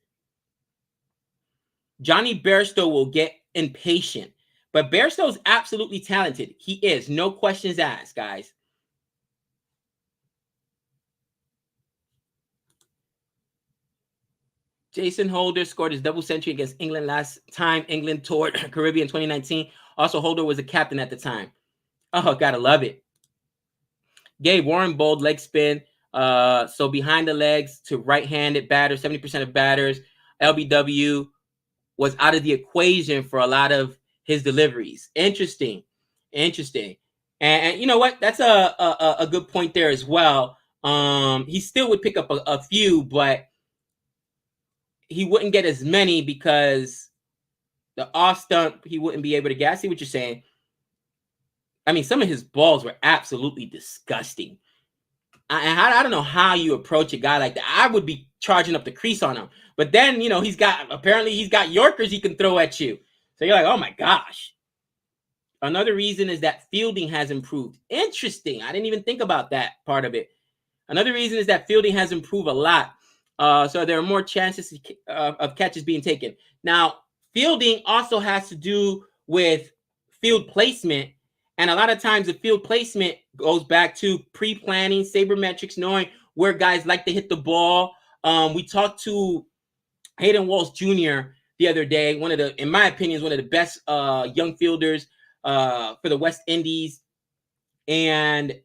Speaker 1: Johnny Bairstow will get impatient. But Bairstow is absolutely talented. He is. No questions asked, guys. Jason Holder scored his double century against England last time England toured Caribbean 2019. Also, Holder was a captain at the time. Oh, gotta love it. Gabe, Warren bowled leg spin. So behind the legs to right-handed batters, 70% of batters. LBW was out of the equation for a lot of his deliveries. Interesting. And you know what? That's a good point there as well. He still would pick up a few, but he wouldn't get as many because the off stump he wouldn't be able to get. I see what you're saying. I mean, some of his balls were absolutely disgusting. I don't know how you approach a guy like that. I would be charging up the crease on him. But then, he's got Yorkers he can throw at you. So you're like, oh my gosh. Another reason is that fielding has improved. Interesting. I didn't even think about that part of it. Another reason is that fielding has improved a lot. So there are more chances of catches being taken. Now, fielding also has to do with field placement. And a lot of times the field placement goes back to pre-planning, sabermetrics, knowing where guys like to hit the ball. We talked to Hayden Walsh Jr. the other day, in my opinion, is one of the best young fielders for the West Indies. And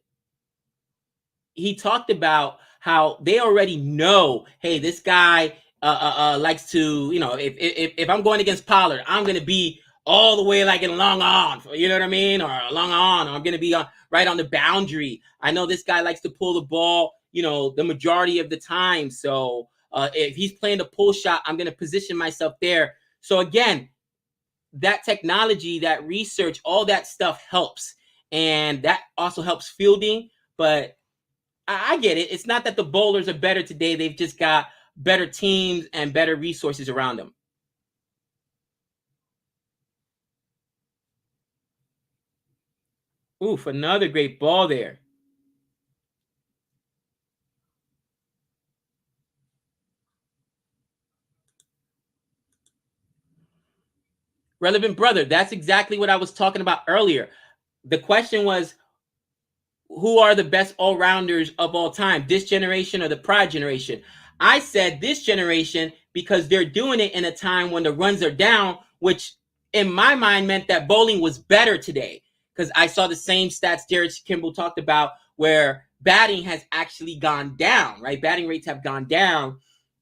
Speaker 1: he talked about how they already know, hey, this guy likes to, if I'm going against Pollard, I'm going to be all the way like in long on, you know what I mean? Or long on, or I'm going to be right on the boundary. I know this guy likes to pull the ball, the majority of the time. So if he's playing the pull shot, I'm going to position myself there. So again, that technology, that research, all that stuff helps. And that also helps fielding. But I get it. It's not that the bowlers are better today. They've just got better teams and better resources around them. Oof, another great ball there. Relevant brother, that's exactly what I was talking about earlier. The question was, who are the best all-rounders of all time, this generation or the prior generation? I said this generation because they're doing it in a time when the runs are down, which in my mind meant that bowling was better today, because I saw the same stats Jared Kimball talked about where batting has actually gone down, right? Batting rates have gone down.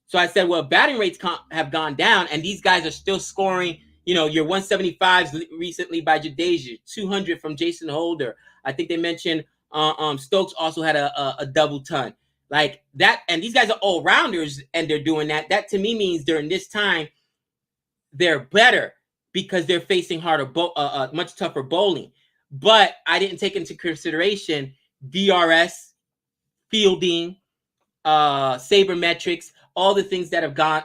Speaker 1: So I said, well, batting rates have gone down, and these guys are still scoring, your 175s recently by Jadeja, 200 from Jason Holder. I think they mentioned Stokes also had a double ton like that, and these guys are all rounders, and they're doing that. That to me means during this time they're better because they're facing harder, much tougher bowling. But I didn't take into consideration DRS, fielding, sabermetrics, all the things that have gone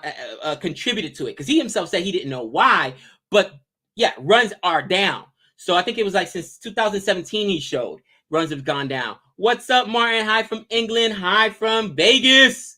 Speaker 1: contributed to it. Because he himself said he didn't know why, but yeah, runs are down. So I think it was like since 2017 he showed runs have gone down. What's up, Martin? Hi from England. Hi from Vegas.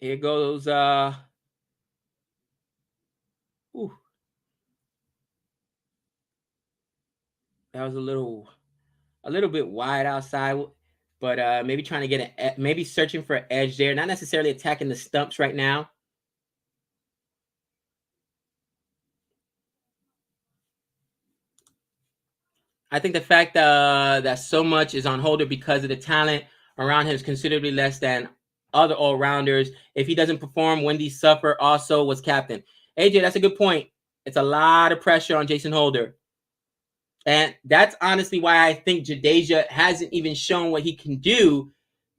Speaker 1: Here goes ooh, that was a little bit wide outside, but maybe trying to get maybe searching for an edge there, not necessarily attacking the stumps right now. I think the fact that so much is on Holder because of the talent around him is considerably less than other all rounders. If he doesn't perform, Windies suffer. Also, was captain. AJ, that's a good point. It's a lot of pressure on Jason Holder. And that's honestly why I think Jadeja hasn't even shown what he can do,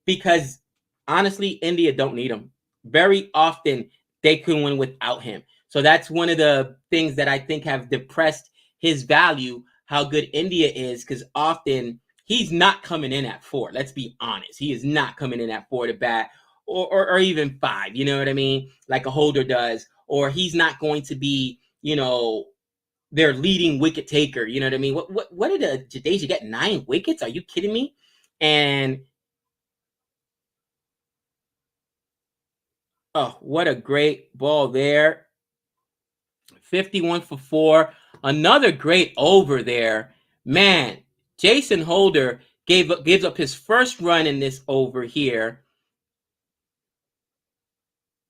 Speaker 1: because honestly, India don't need him. Very often they can win without him. So that's one of the things that I think have depressed his value, how good India is, because often he's not coming in at 4. Let's be honest. He is not coming in at 4 to bat, or even 5, you know what I mean? Like a Holder does. Or he's not going to be, their leading wicket taker. You know what I mean? What did Jadeja get? 9 wickets? Are you kidding me? And oh, what a great ball there. 51 for 4. Another great over there. Man, Jason Holder gives up his first run in this over here.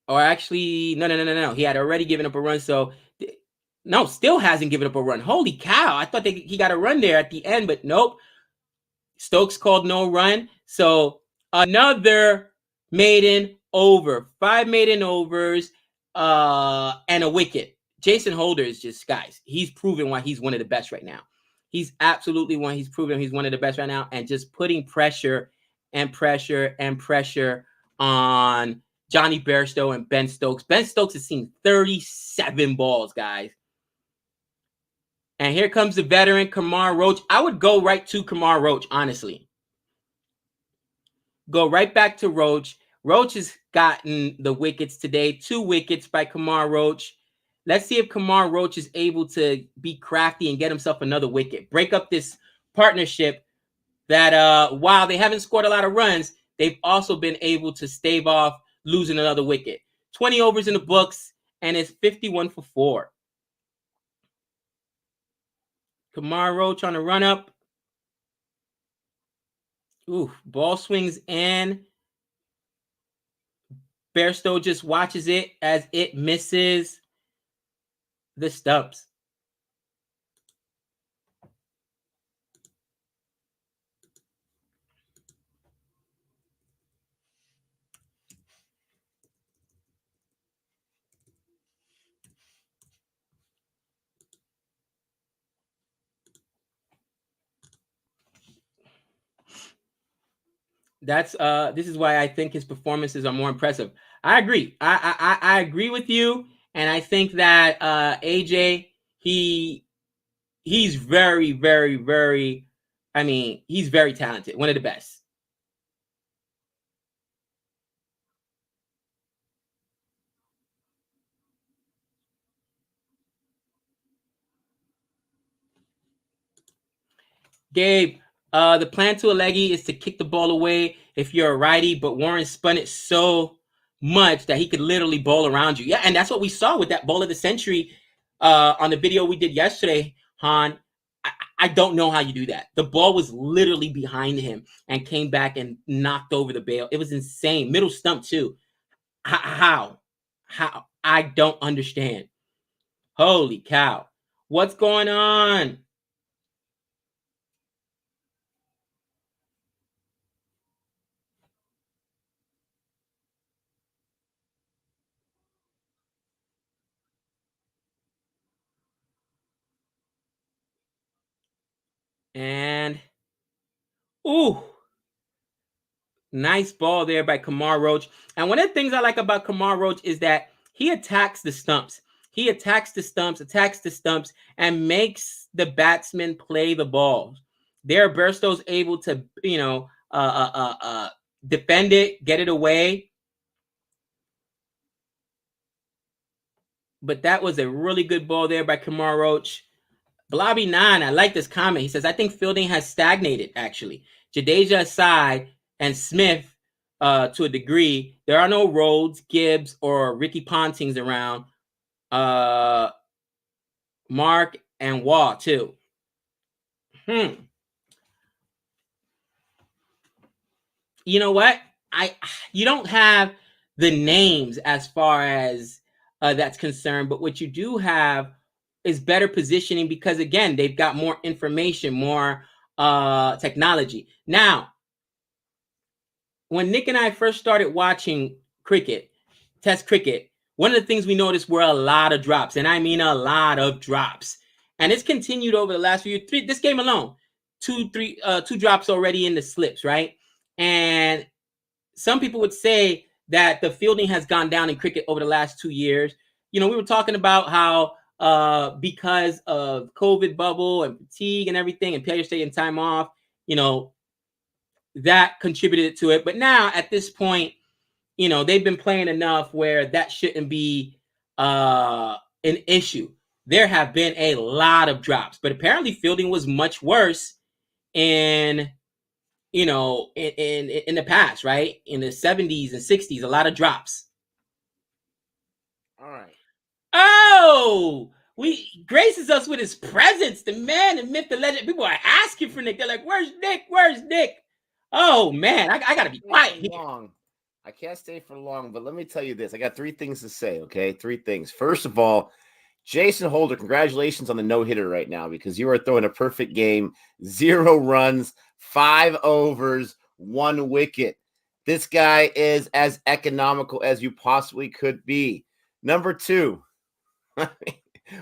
Speaker 1: Or actually, no. He had already given up a run. So, no, still hasn't given up a run. Holy cow. I thought he got a run there at the end, but nope. Stokes called no run. So another maiden over. 5 maiden overs and a wicket. Jason Holder is just, guys, he's proven why he's one of the best right now. He's absolutely one. He's proven he's one of the best right now, and just putting pressure and pressure and pressure on Johnny Bairstow and Ben Stokes. Ben Stokes has seen 37 balls, guys. And here comes the veteran, Kamar Roach. I would go right to Kamar Roach, honestly. Go right back to Roach. Roach has gotten the wickets today. 2 wickets by Kamar Roach. Let's see if Kamar Roach is able to be crafty and get himself another wicket. Break up this partnership that while they haven't scored a lot of runs, they've also been able to stave off losing another wicket. 20 overs in the books, and it's 51 for 4. Kamar Roach on a run up. Ooh, ball swings in. Bairstow just watches it as it misses the stumps. That's this is why I think his performances are more impressive. I agree. I agree with you, and I think that AJ he's very very very. I mean, he's very talented. One of the best. Gabe, the plan to a leggy is to kick the ball away if you're a righty, but Warren spun it so much that he could literally bowl around you. Yeah, and that's what we saw with that bowl of the century on the video we did yesterday, Han. I don't know how you do that. The ball was literally behind him and came back and knocked over the bail. It was insane. Middle stump too. How? How? I don't understand. Holy cow. What's going on? And ooh, nice ball there by Kamar Roach. And one of the things I like about Kamar Roach is that he attacks the stumps. He attacks the stumps, and makes the batsman play the ball. There, Burstow's able to, defend it, get it away. But that was a really good ball there by Kamar Roach. Blobby9, I like this comment. He says, I think fielding has stagnated, actually. Jadeja aside, and Smith to a degree, there are no Rhodes, Gibbs, or Ricky Pontings around. Mark and Waugh, too. You know what? You don't have the names as far as that's concerned, but what you do have is better positioning because, again, they've got more information, more technology. Now, when Nick and I first started watching cricket, Test cricket, one of the things we noticed were a lot of drops, and I mean a lot of drops. And it's continued over the last few years. This game alone, two drops already in the slips, right? And some people would say that the fielding has gone down in cricket over the last 2 years. We were talking about how because of COVID bubble and fatigue and everything, and players taking time off, that contributed to it. But now at this point, they've been playing enough where that shouldn't be an issue. There have been a lot of drops, but apparently fielding was much worse in the past, right? In the 70s and 60s, a lot of drops.
Speaker 3: All right.
Speaker 1: Oh, we graces us with his presence, the man, the myth, the legend. People are asking for Nick. They're like, "Where's Nick? Where's Nick?" Oh man, I gotta be quiet here.
Speaker 3: I can't stay for long, but let me tell you this. I got 3 things to say, okay? 3 things. First of all, Jason Holder, congratulations on the no-hitter right now because you are throwing a perfect game. 0 runs, 5 overs, 1 wicket. This guy is as economical as you possibly could be. Number 2,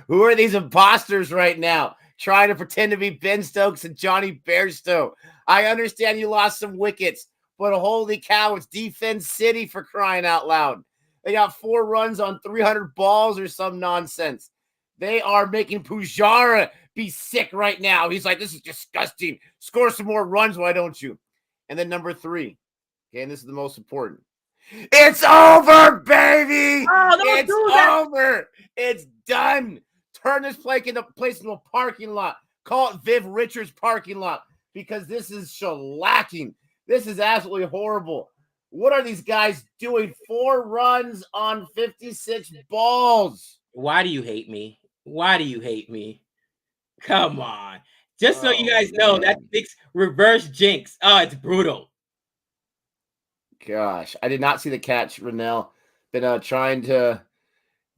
Speaker 3: who are these imposters right now trying to pretend to be Ben Stokes and Johnny Bairstow? I understand you lost some wickets, but holy cow, it's Defense City for crying out loud. They got 4 runs on 300 balls or some nonsense. They are making Pujara be sick right now. He's like, this is disgusting. Score some more runs, why don't you? And then number 3, okay, and this is the most important. It's over, baby! It's over! It's done! Turn this place into a parking lot. Call it Viv Richards parking lot because this is shellacking. This is absolutely horrible. What are these guys doing? 4 runs on 56 balls.
Speaker 1: Why do you hate me? Why do you hate me? Come on. Just so you guys know, that Nick's reverse jinx. Oh, it's brutal.
Speaker 3: Gosh, I did not see the catch, Rennell. Been trying to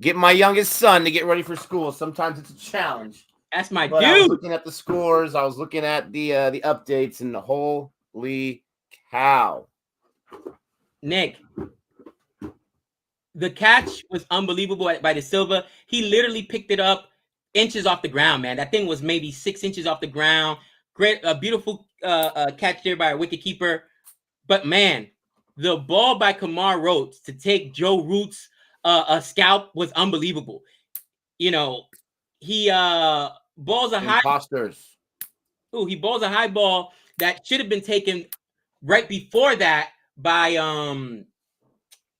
Speaker 3: get my youngest son to get ready for school. Sometimes it's a challenge.
Speaker 1: That's my
Speaker 3: but
Speaker 1: dude.
Speaker 3: I was looking at the scores. I was looking at the updates, and holy cow.
Speaker 1: Nick, the catch was unbelievable by De Silva. He literally picked it up inches off the ground, man. That thing was maybe 6 inches off the ground. Great, a beautiful catch there by a wicketkeeper. But man, the ball by Kamar Roach to take Joe Root's a scalp was unbelievable. You know, he balls a high.
Speaker 3: Imposters.
Speaker 1: Ooh, he balls a high ball that should have been taken right before that by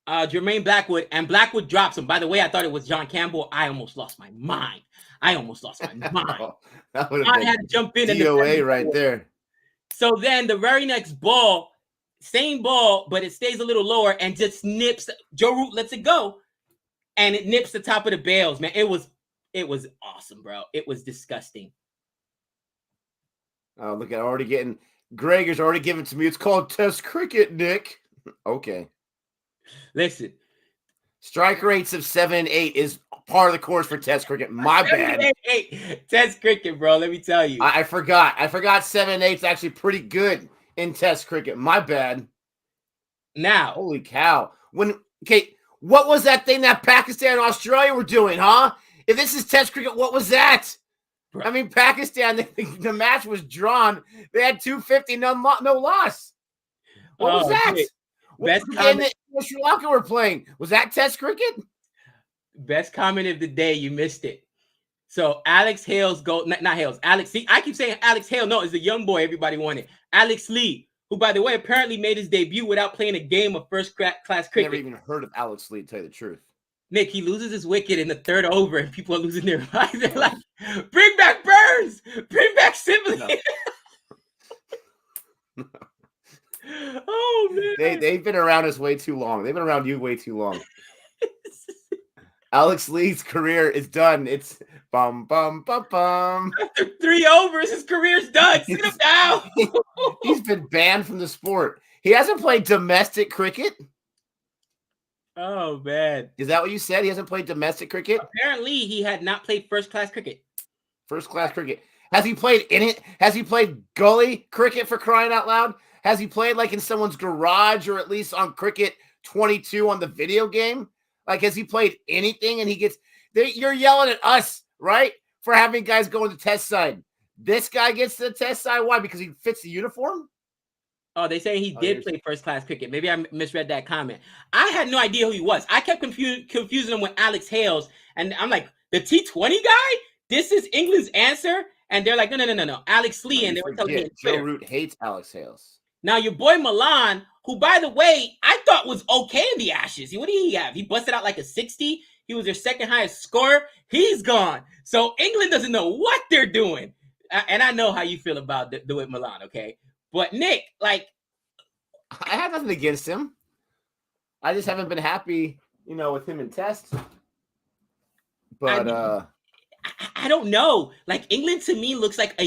Speaker 1: Jermaine Blackwood, and Blackwood drops him. By the way, I thought it was John Campbell. I almost lost my mind. I had to jump in
Speaker 3: DOA right there.
Speaker 1: So then the very next ball, same ball, but it stays a little lower and just nips. Joe Root lets it go, and it nips the top of the bails. Man, it was awesome, bro. It was disgusting.
Speaker 3: Oh, look at already getting. Gregor's already given to me. It's called Test cricket, Nick. Okay.
Speaker 1: Listen,
Speaker 3: strike rates of 7 and 8 is part of the course for Test cricket. My bad.
Speaker 1: 8. Test cricket, bro. Let me tell you.
Speaker 3: I forgot 7 and 8 is actually pretty good in Test cricket. My bad.
Speaker 1: Now,
Speaker 3: holy cow! What was that thing that Pakistan and Australia were doing, huh? If this is Test cricket, what was that? Bro. I mean, Pakistan. The match was drawn. They had 250, no loss. What was that? Best comment that Sri Lanka were playing. Was that Test cricket?
Speaker 1: Best comment of the day. You missed it. So Alex Hale's goal, not Hale's. Alex. See, I keep saying Alex Hale. No, it's the young boy everybody wanted. Alex Lee, who by the way apparently made his debut without playing a game of first class cricket.
Speaker 3: Never even heard of Alex Lee, to tell you the truth.
Speaker 1: Nick, he loses his wicket in the third over, and people are losing their minds. They're like, "Bring back Burns, bring back Sibley."
Speaker 3: No.
Speaker 1: Oh man,
Speaker 3: they've been around us way too long. They've been around you way too long. Alex Lee's career is done. It's bum bum bum bum.
Speaker 1: After 3 overs, his career's done. Sit him down.
Speaker 3: He's been banned from the sport. He hasn't played domestic cricket.
Speaker 1: Oh man,
Speaker 3: is that what you said? He hasn't played domestic cricket.
Speaker 1: Apparently, he had not played first class cricket.
Speaker 3: First class cricket. Has he played in it? Has he played gully cricket, for crying out loud? Has he played like in someone's garage or at least on Cricket 22 on the video game? Like, has he played anything? And he gets, you're yelling at us, right? For having guys go on the test side. This guy gets to the test side. Why? Because he fits the uniform?
Speaker 1: Oh, they say he did play first class cricket. Maybe I misread that comment. I had no idea who he was. I kept confusing him with Alex Hales. And I'm like, the T20 guy? This is England's answer? And they're like, no. Alex Lee. And they were telling me
Speaker 3: Joe Root hates Alex Hales.
Speaker 1: Now, your boy Milan, who, by the way, I thought was okay in the Ashes. What did he have? He busted out like a 60. He was their second highest scorer. He's gone. So England doesn't know what they're doing. And I know how you feel about with Milan, okay? But Nick, like,
Speaker 3: I have nothing against him. I just haven't been happy, with him in Test. But
Speaker 1: I don't know. Like, England to me looks like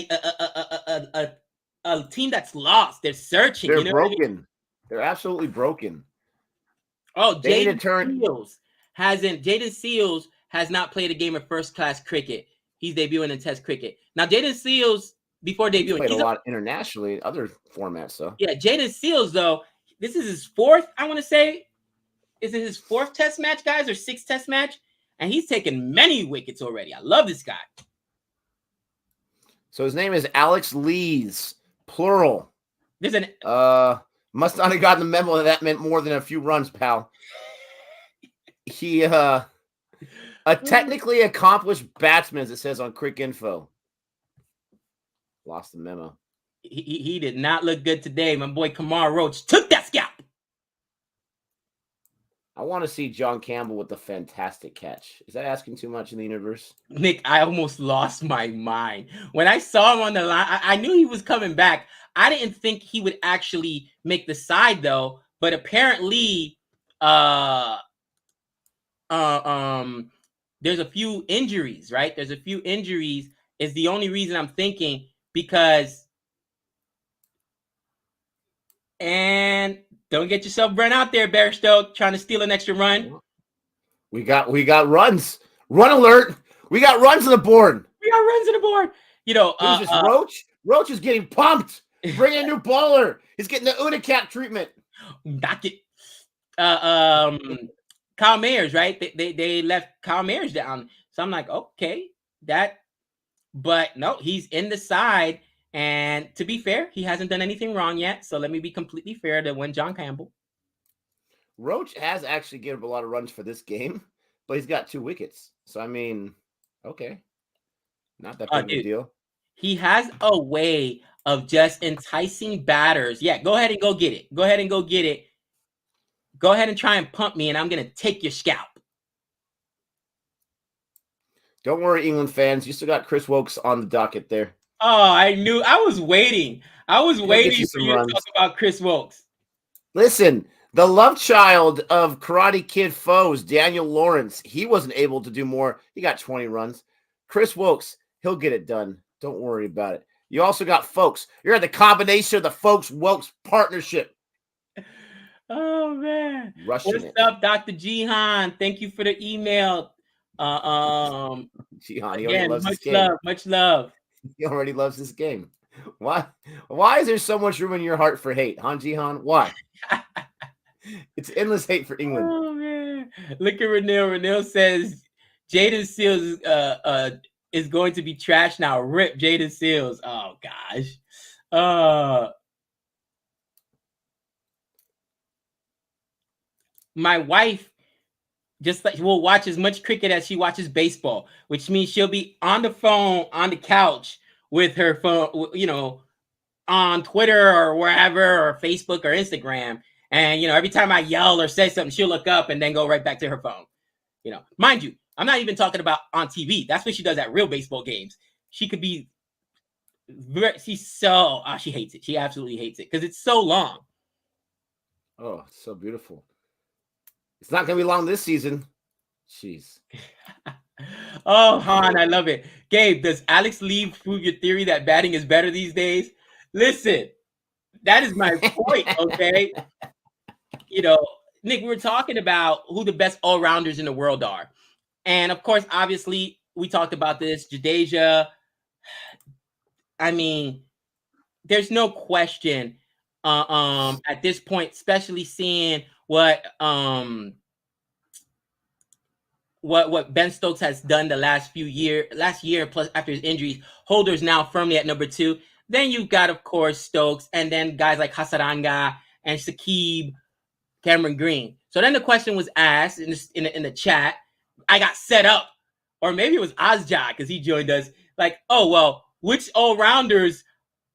Speaker 1: a team that's lost. They're searching.
Speaker 3: They're broken. I mean? They're absolutely broken.
Speaker 1: Oh, Jaden Seals has not played a game of first class cricket. He's debuting in Test cricket. Now, Jaden Seals, before debuting,
Speaker 3: played a lot internationally, other formats, though.
Speaker 1: Yeah, Jaden Seals, though, this is his fourth, I want to say. Is it his fourth Test match, guys, or sixth Test match? And he's taken many wickets already. I love this guy.
Speaker 3: So his name is Alex Lees. Plural.
Speaker 1: There's an
Speaker 3: must not have gotten the memo that meant more than a few runs, pal. He a technically accomplished batsman, as it says on Crick Info. Lost the memo.
Speaker 1: He did not look good today. My boy Kamar Roach took that scalp.
Speaker 3: I want to see John Campbell with the fantastic catch. Is that asking too much in the universe?
Speaker 1: Nick, I almost lost my mind. When I saw him on the line, I knew he was coming back. I didn't think he would actually make the side, though. But apparently, there's a few injuries, right? There's a few injuries is the only reason I'm thinking, because and don't get yourself burnt out there, Bairstow, trying to steal an extra run.
Speaker 3: We got runs. Run alert. We got runs on the board.
Speaker 1: We got runs on the board.
Speaker 3: Who's this, Roach? Roach is getting pumped. Bring a new bowler. He's getting the Unicap treatment.
Speaker 1: Knock it. Kyle Mayers, right? They left Kyle Mayers down. So I'm like, okay, but no, he's in the side. And to be fair, he hasn't done anything wrong yet. So let me be completely fair to one John Campbell.
Speaker 3: Roach has actually given up a lot of runs for this game, but he's got 2 wickets. So, I mean, okay. Not that big of a
Speaker 1: Dude,
Speaker 3: deal.
Speaker 1: he has a way of just enticing batters. Yeah, go ahead and go get it. Go ahead and go get it. Go ahead and try and pump me, and I'm going to take your scalp.
Speaker 3: Don't worry, England fans. You still got Chris Wokes on the docket there.
Speaker 1: Oh, I knew. I was waiting. I was waiting for you to talk about Chris Wokes.
Speaker 3: Listen, the love child of Karate Kid foes, Daniel Lawrence, he wasn't able to do more. He got 20 runs. Chris Wokes, he'll get it done. Don't worry about it. You also got folks. You're at the combination of the Folks-Wokes partnership.
Speaker 1: Oh, man.
Speaker 3: Rushing
Speaker 1: What's up, Dr. Jihan? Thank you for the email.
Speaker 3: Jihan, he already
Speaker 1: again,
Speaker 3: loves
Speaker 1: much
Speaker 3: this game.
Speaker 1: love, much love.
Speaker 3: He already loves this game. Why is there so much room in your heart for hate, huh, Jihan? Why? It's endless hate for England.
Speaker 1: Oh, man. Look at Renil. Renil says Jaden Seals is going to be trash now. Rip Jaden Seals. Oh, gosh. My wife just like will watch as much cricket as she watches baseball, which means she'll be on the phone, on the couch with her phone, you know, on Twitter or wherever, or Facebook or Instagram. And, you know, every time I yell or say something, she'll look up and then go right back to her phone. You know, mind you, I'm not even talking about on TV. That's what she does at real baseball games. She could be, she's so, she hates it. She absolutely hates it because it's so long.
Speaker 3: Oh, it's so beautiful. It's not going to be long this season. Jeez.
Speaker 1: Oh, Han, I love it. Gabe, does Alex Lee prove your theory that batting is better these days? Listen, that is my point, okay? You know, Nick, we were talking about who the best all-rounders in the world are. And, of course, obviously, we talked about this. Jadeja, I mean, there's no question at this point, especially seeing what Ben Stokes has done the last year plus after his injuries. Holder's now firmly at number 2. Then you've got, of course, Stokes, and then guys like Hasaranga and Sakib, Cameron Green. So then the question was asked in the chat. I got set up, or maybe it was Asjad because he joined us. Like, oh well, which all-rounders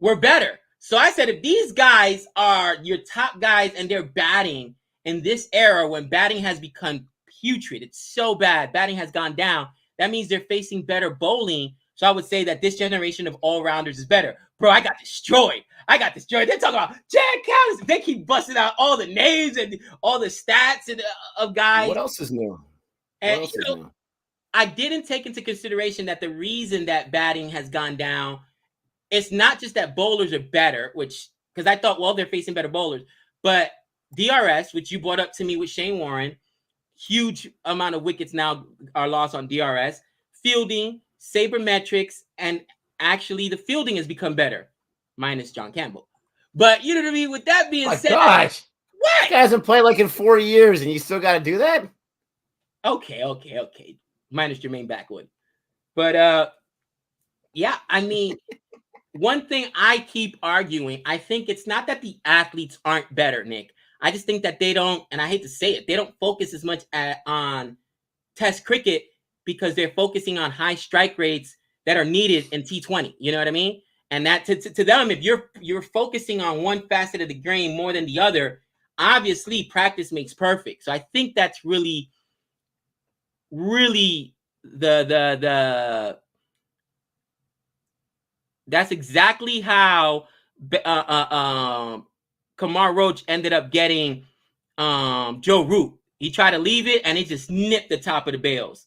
Speaker 1: were better? So I said, if these guys are your top guys and they're batting in this era when batting has become putrid, it's so bad, batting has gone down, that means they're facing better bowling. So I would say that this generation of all-rounders is better. Bro, I got destroyed. They're talking about Jack Cowles. They keep busting out all the names and all the stats of guys.
Speaker 3: What else is new?
Speaker 1: And I didn't take into consideration that the reason that batting has gone down, it's not just that bowlers are better, which, because I thought, well, they're facing better bowlers, but DRS, which you brought up to me with Shane Warne, huge amount of wickets now are lost on DRS, fielding, sabermetrics, and actually the fielding has become better, minus John Campbell. But you know what I mean? With that being said,
Speaker 3: gosh, what? This guy hasn't played like in 4 years, and you still got to do that?
Speaker 1: Okay. Minus Jermaine Backwood. But yeah, I mean, one thing I keep arguing, I think it's not that the athletes aren't better, Nick. I just think that they don't, and I hate to say it, they don't focus as much on Test cricket because they're focusing on high strike rates that are needed in T20. You know what I mean? And that to them, if you're focusing on one facet of the game more than the other, obviously practice makes perfect. So I think that's really the that's exactly how Kamar Roach ended up getting Joe Root. He tried to leave it, and he just nipped the top of the bales.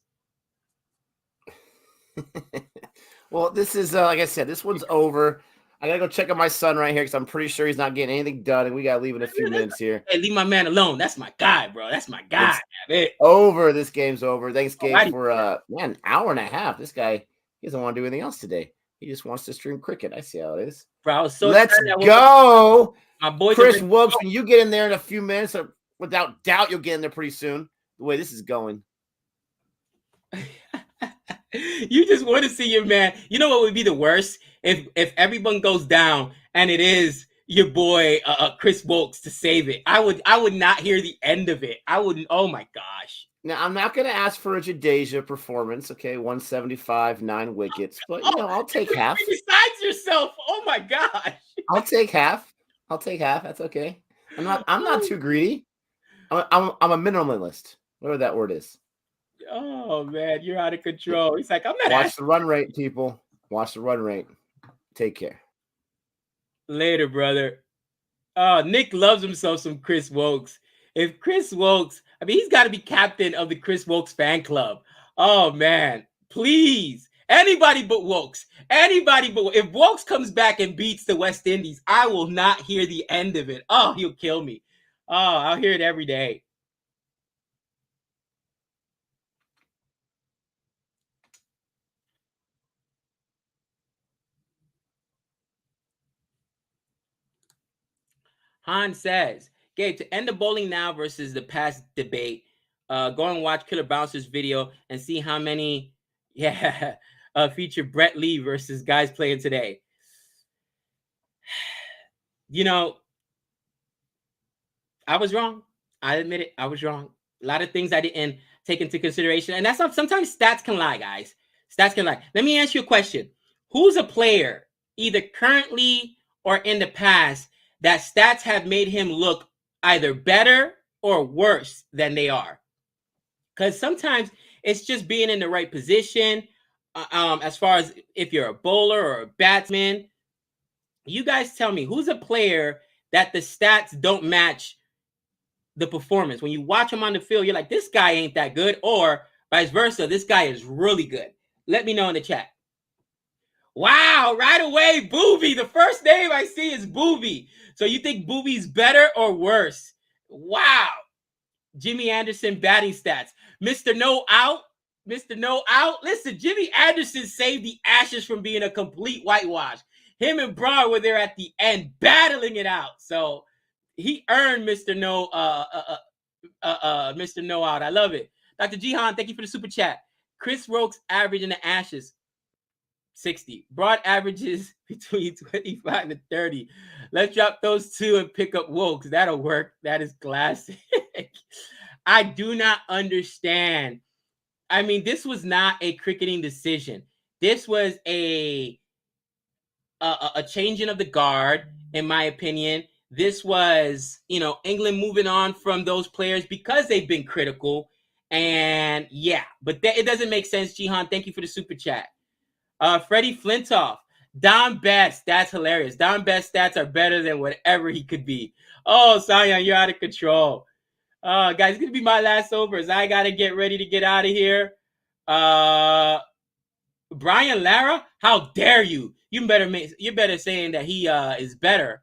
Speaker 3: Well, this is, like I said, this one's over. I got to go check on my son right here because I'm pretty sure he's not getting anything done, and we got to leave in a few minutes here.
Speaker 1: Hey, leave my man alone. That's my guy, bro. That's my guy.
Speaker 3: It's over. This game's over. Thanks, Gabe, for an hour and a half. This guy, he doesn't want to do anything else today. He just wants to stream cricket. I see how it is.
Speaker 1: Bro, I was so
Speaker 3: Let's go.
Speaker 1: My boy
Speaker 3: Chris Wokes, when you get in there in a few minutes, without doubt, you'll get in there pretty soon. The way this is going.
Speaker 1: You just want to see your man. You know what would be the worst? If everyone goes down and it is your boy Chris Wilkes to save it. I would not hear the end of it. I wouldn't. Oh my gosh.
Speaker 3: Now, I'm not going to ask for a Jadeja performance, okay? 175, 9 wickets. But, you know, I'll take half.
Speaker 1: Besides yourself. Oh, my gosh.
Speaker 3: I'll take half. That's okay. I'm not too greedy. I'm a minimalist, whatever that word is.
Speaker 1: Oh, man, you're out of control. He's like, I'm not
Speaker 3: Watch the run rate, people. Watch the run rate. Take care.
Speaker 1: Later, brother. Oh, Nick loves himself some Chris Wilkes. If Chris Wilkes, I mean, he's got to be captain of the Chris Wilkes fan club. Oh, man. Please. Anybody but Wilkes. Anybody but if Wilkes comes back and beats the West Indies, I will not hear the end of it. Oh, he'll kill me. Oh, I'll hear it every day. Han says, Gabe, to end the bowling now versus the past debate, go and watch Killer Bouncer's video and see how many, feature Brett Lee versus guys playing today. You know, I was wrong. I admit it. I was wrong. A lot of things I didn't take into consideration. And that's not, sometimes stats can lie, guys. Stats can lie. Let me ask you a question. Who's a player, either currently or in the past, that stats have made him look either better or worse than they are? Because sometimes it's just being in the right position. As far as if you're a bowler or a batsman, you guys tell me, who's a player that the stats don't match the performance? When you watch him on the field, you're like, this guy ain't that good, or vice versa, this guy is really good. Let me know in the chat. Wow, right away, Booby. The first name I see is Booby. So you think Booby's better or worse? Wow. Jimmy Anderson batting stats. Mr. No Out. Mr. No Out. Listen, Jimmy Anderson saved the Ashes from being a complete whitewash. Him and Braun were there at the end battling it out. So he earned Mr. No Mr. No Out. I love it. Dr. Jihan, thank you for the super chat. Chris Wilkes average in the Ashes 60. Broad averages between 25 and 30. Let's drop those two and pick up Wilkes. That'll work. That is classic. I do not understand. I mean, this was not a cricketing decision. This was a changing of the guard, in my opinion. This was, England moving on from those players because they've been critical. And yeah, but it doesn't make sense. Jihan, thank you for the super chat. Freddie Flintoff, Don Best. That's hilarious. Don Best stats are better than whatever he could be. Oh, Sion, you're out of control. Guys, it's going to be my last overs. I got to get ready to get out of here. Brian Lara, how dare you? You're better saying that he is better.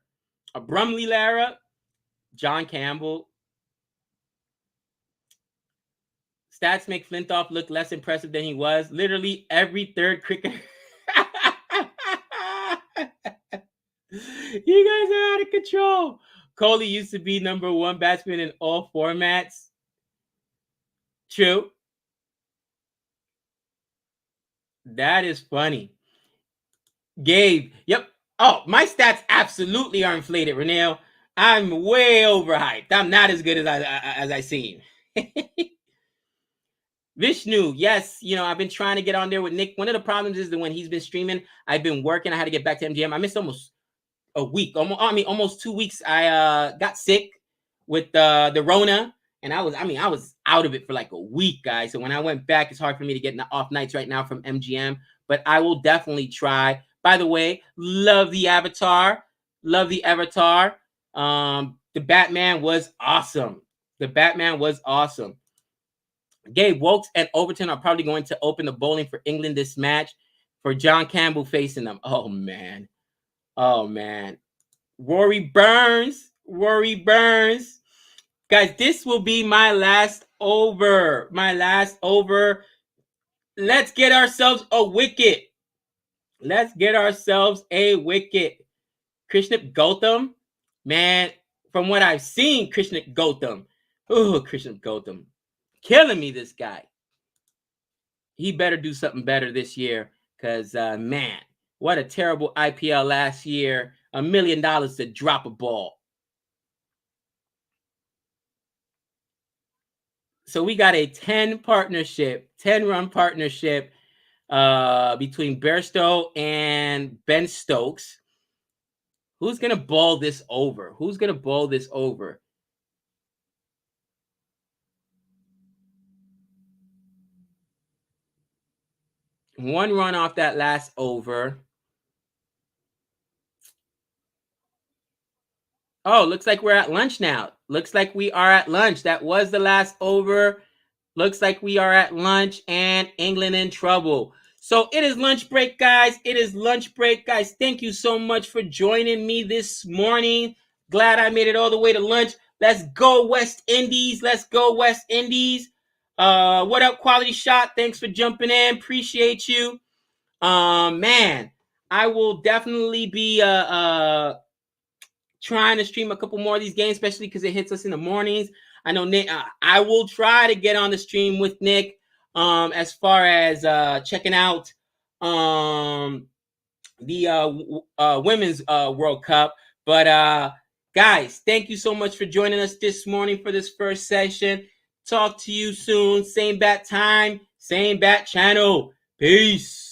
Speaker 1: Brumley Lara, John Campbell. Stats make Flintoff look less impressive than he was. Literally every third cricketer. You guys are out of control. Kohli used to be number one batsman in all formats. True. That is funny. Gabe, yep. Oh, my stats absolutely are inflated, Renelle. I'm way overhyped. I'm not as good as I seem. Vishnu, yes, I've been trying to get on there with Nick. One of the problems is that when he's been streaming, I've been working. I had to get back to MGM. I missed almost a week. Almost 2 weeks. I got sick with the Rona, and I was out of it for like a week, guys. So when I went back, it's hard for me to get off nights right now from MGM, but I will definitely try. By the way, love the avatar. The Batman was awesome. Gabe, Wilkes and Overton are probably going to open the bowling for England this match for John Campbell facing them. Oh, man. Rory Burns. Guys, this will be my last over. Let's get ourselves a wicket. Krishnap Gautam. Man, from what I've seen, Krishnap Gautam. Killing me, this guy. he better do something better this year, because man, what a terrible IPL last year. $1 million to drop a ball. So we got a 10-run partnership between Bairstow and Ben Stokes. Who's going to bowl this over? One run off that last over. Oh, looks like we're at lunch now. Looks like we are at lunch. That was the last over. Looks like we are at lunch, and England in trouble. So it is lunch break, guys. Thank you so much for joining me this morning. Glad I made it all the way to lunch. Let's go West Indies. What up, Quality Shot? Thanks for jumping in. Appreciate you. Man, I will definitely be trying to stream a couple more of these games, especially because it hits us in the mornings. I know Nick. I will try to get on the stream with Nick as far as checking out the Women's World Cup. But guys, thank you so much for joining us this morning for this first session. Talk to you soon. Same bat time, same bat channel. Peace.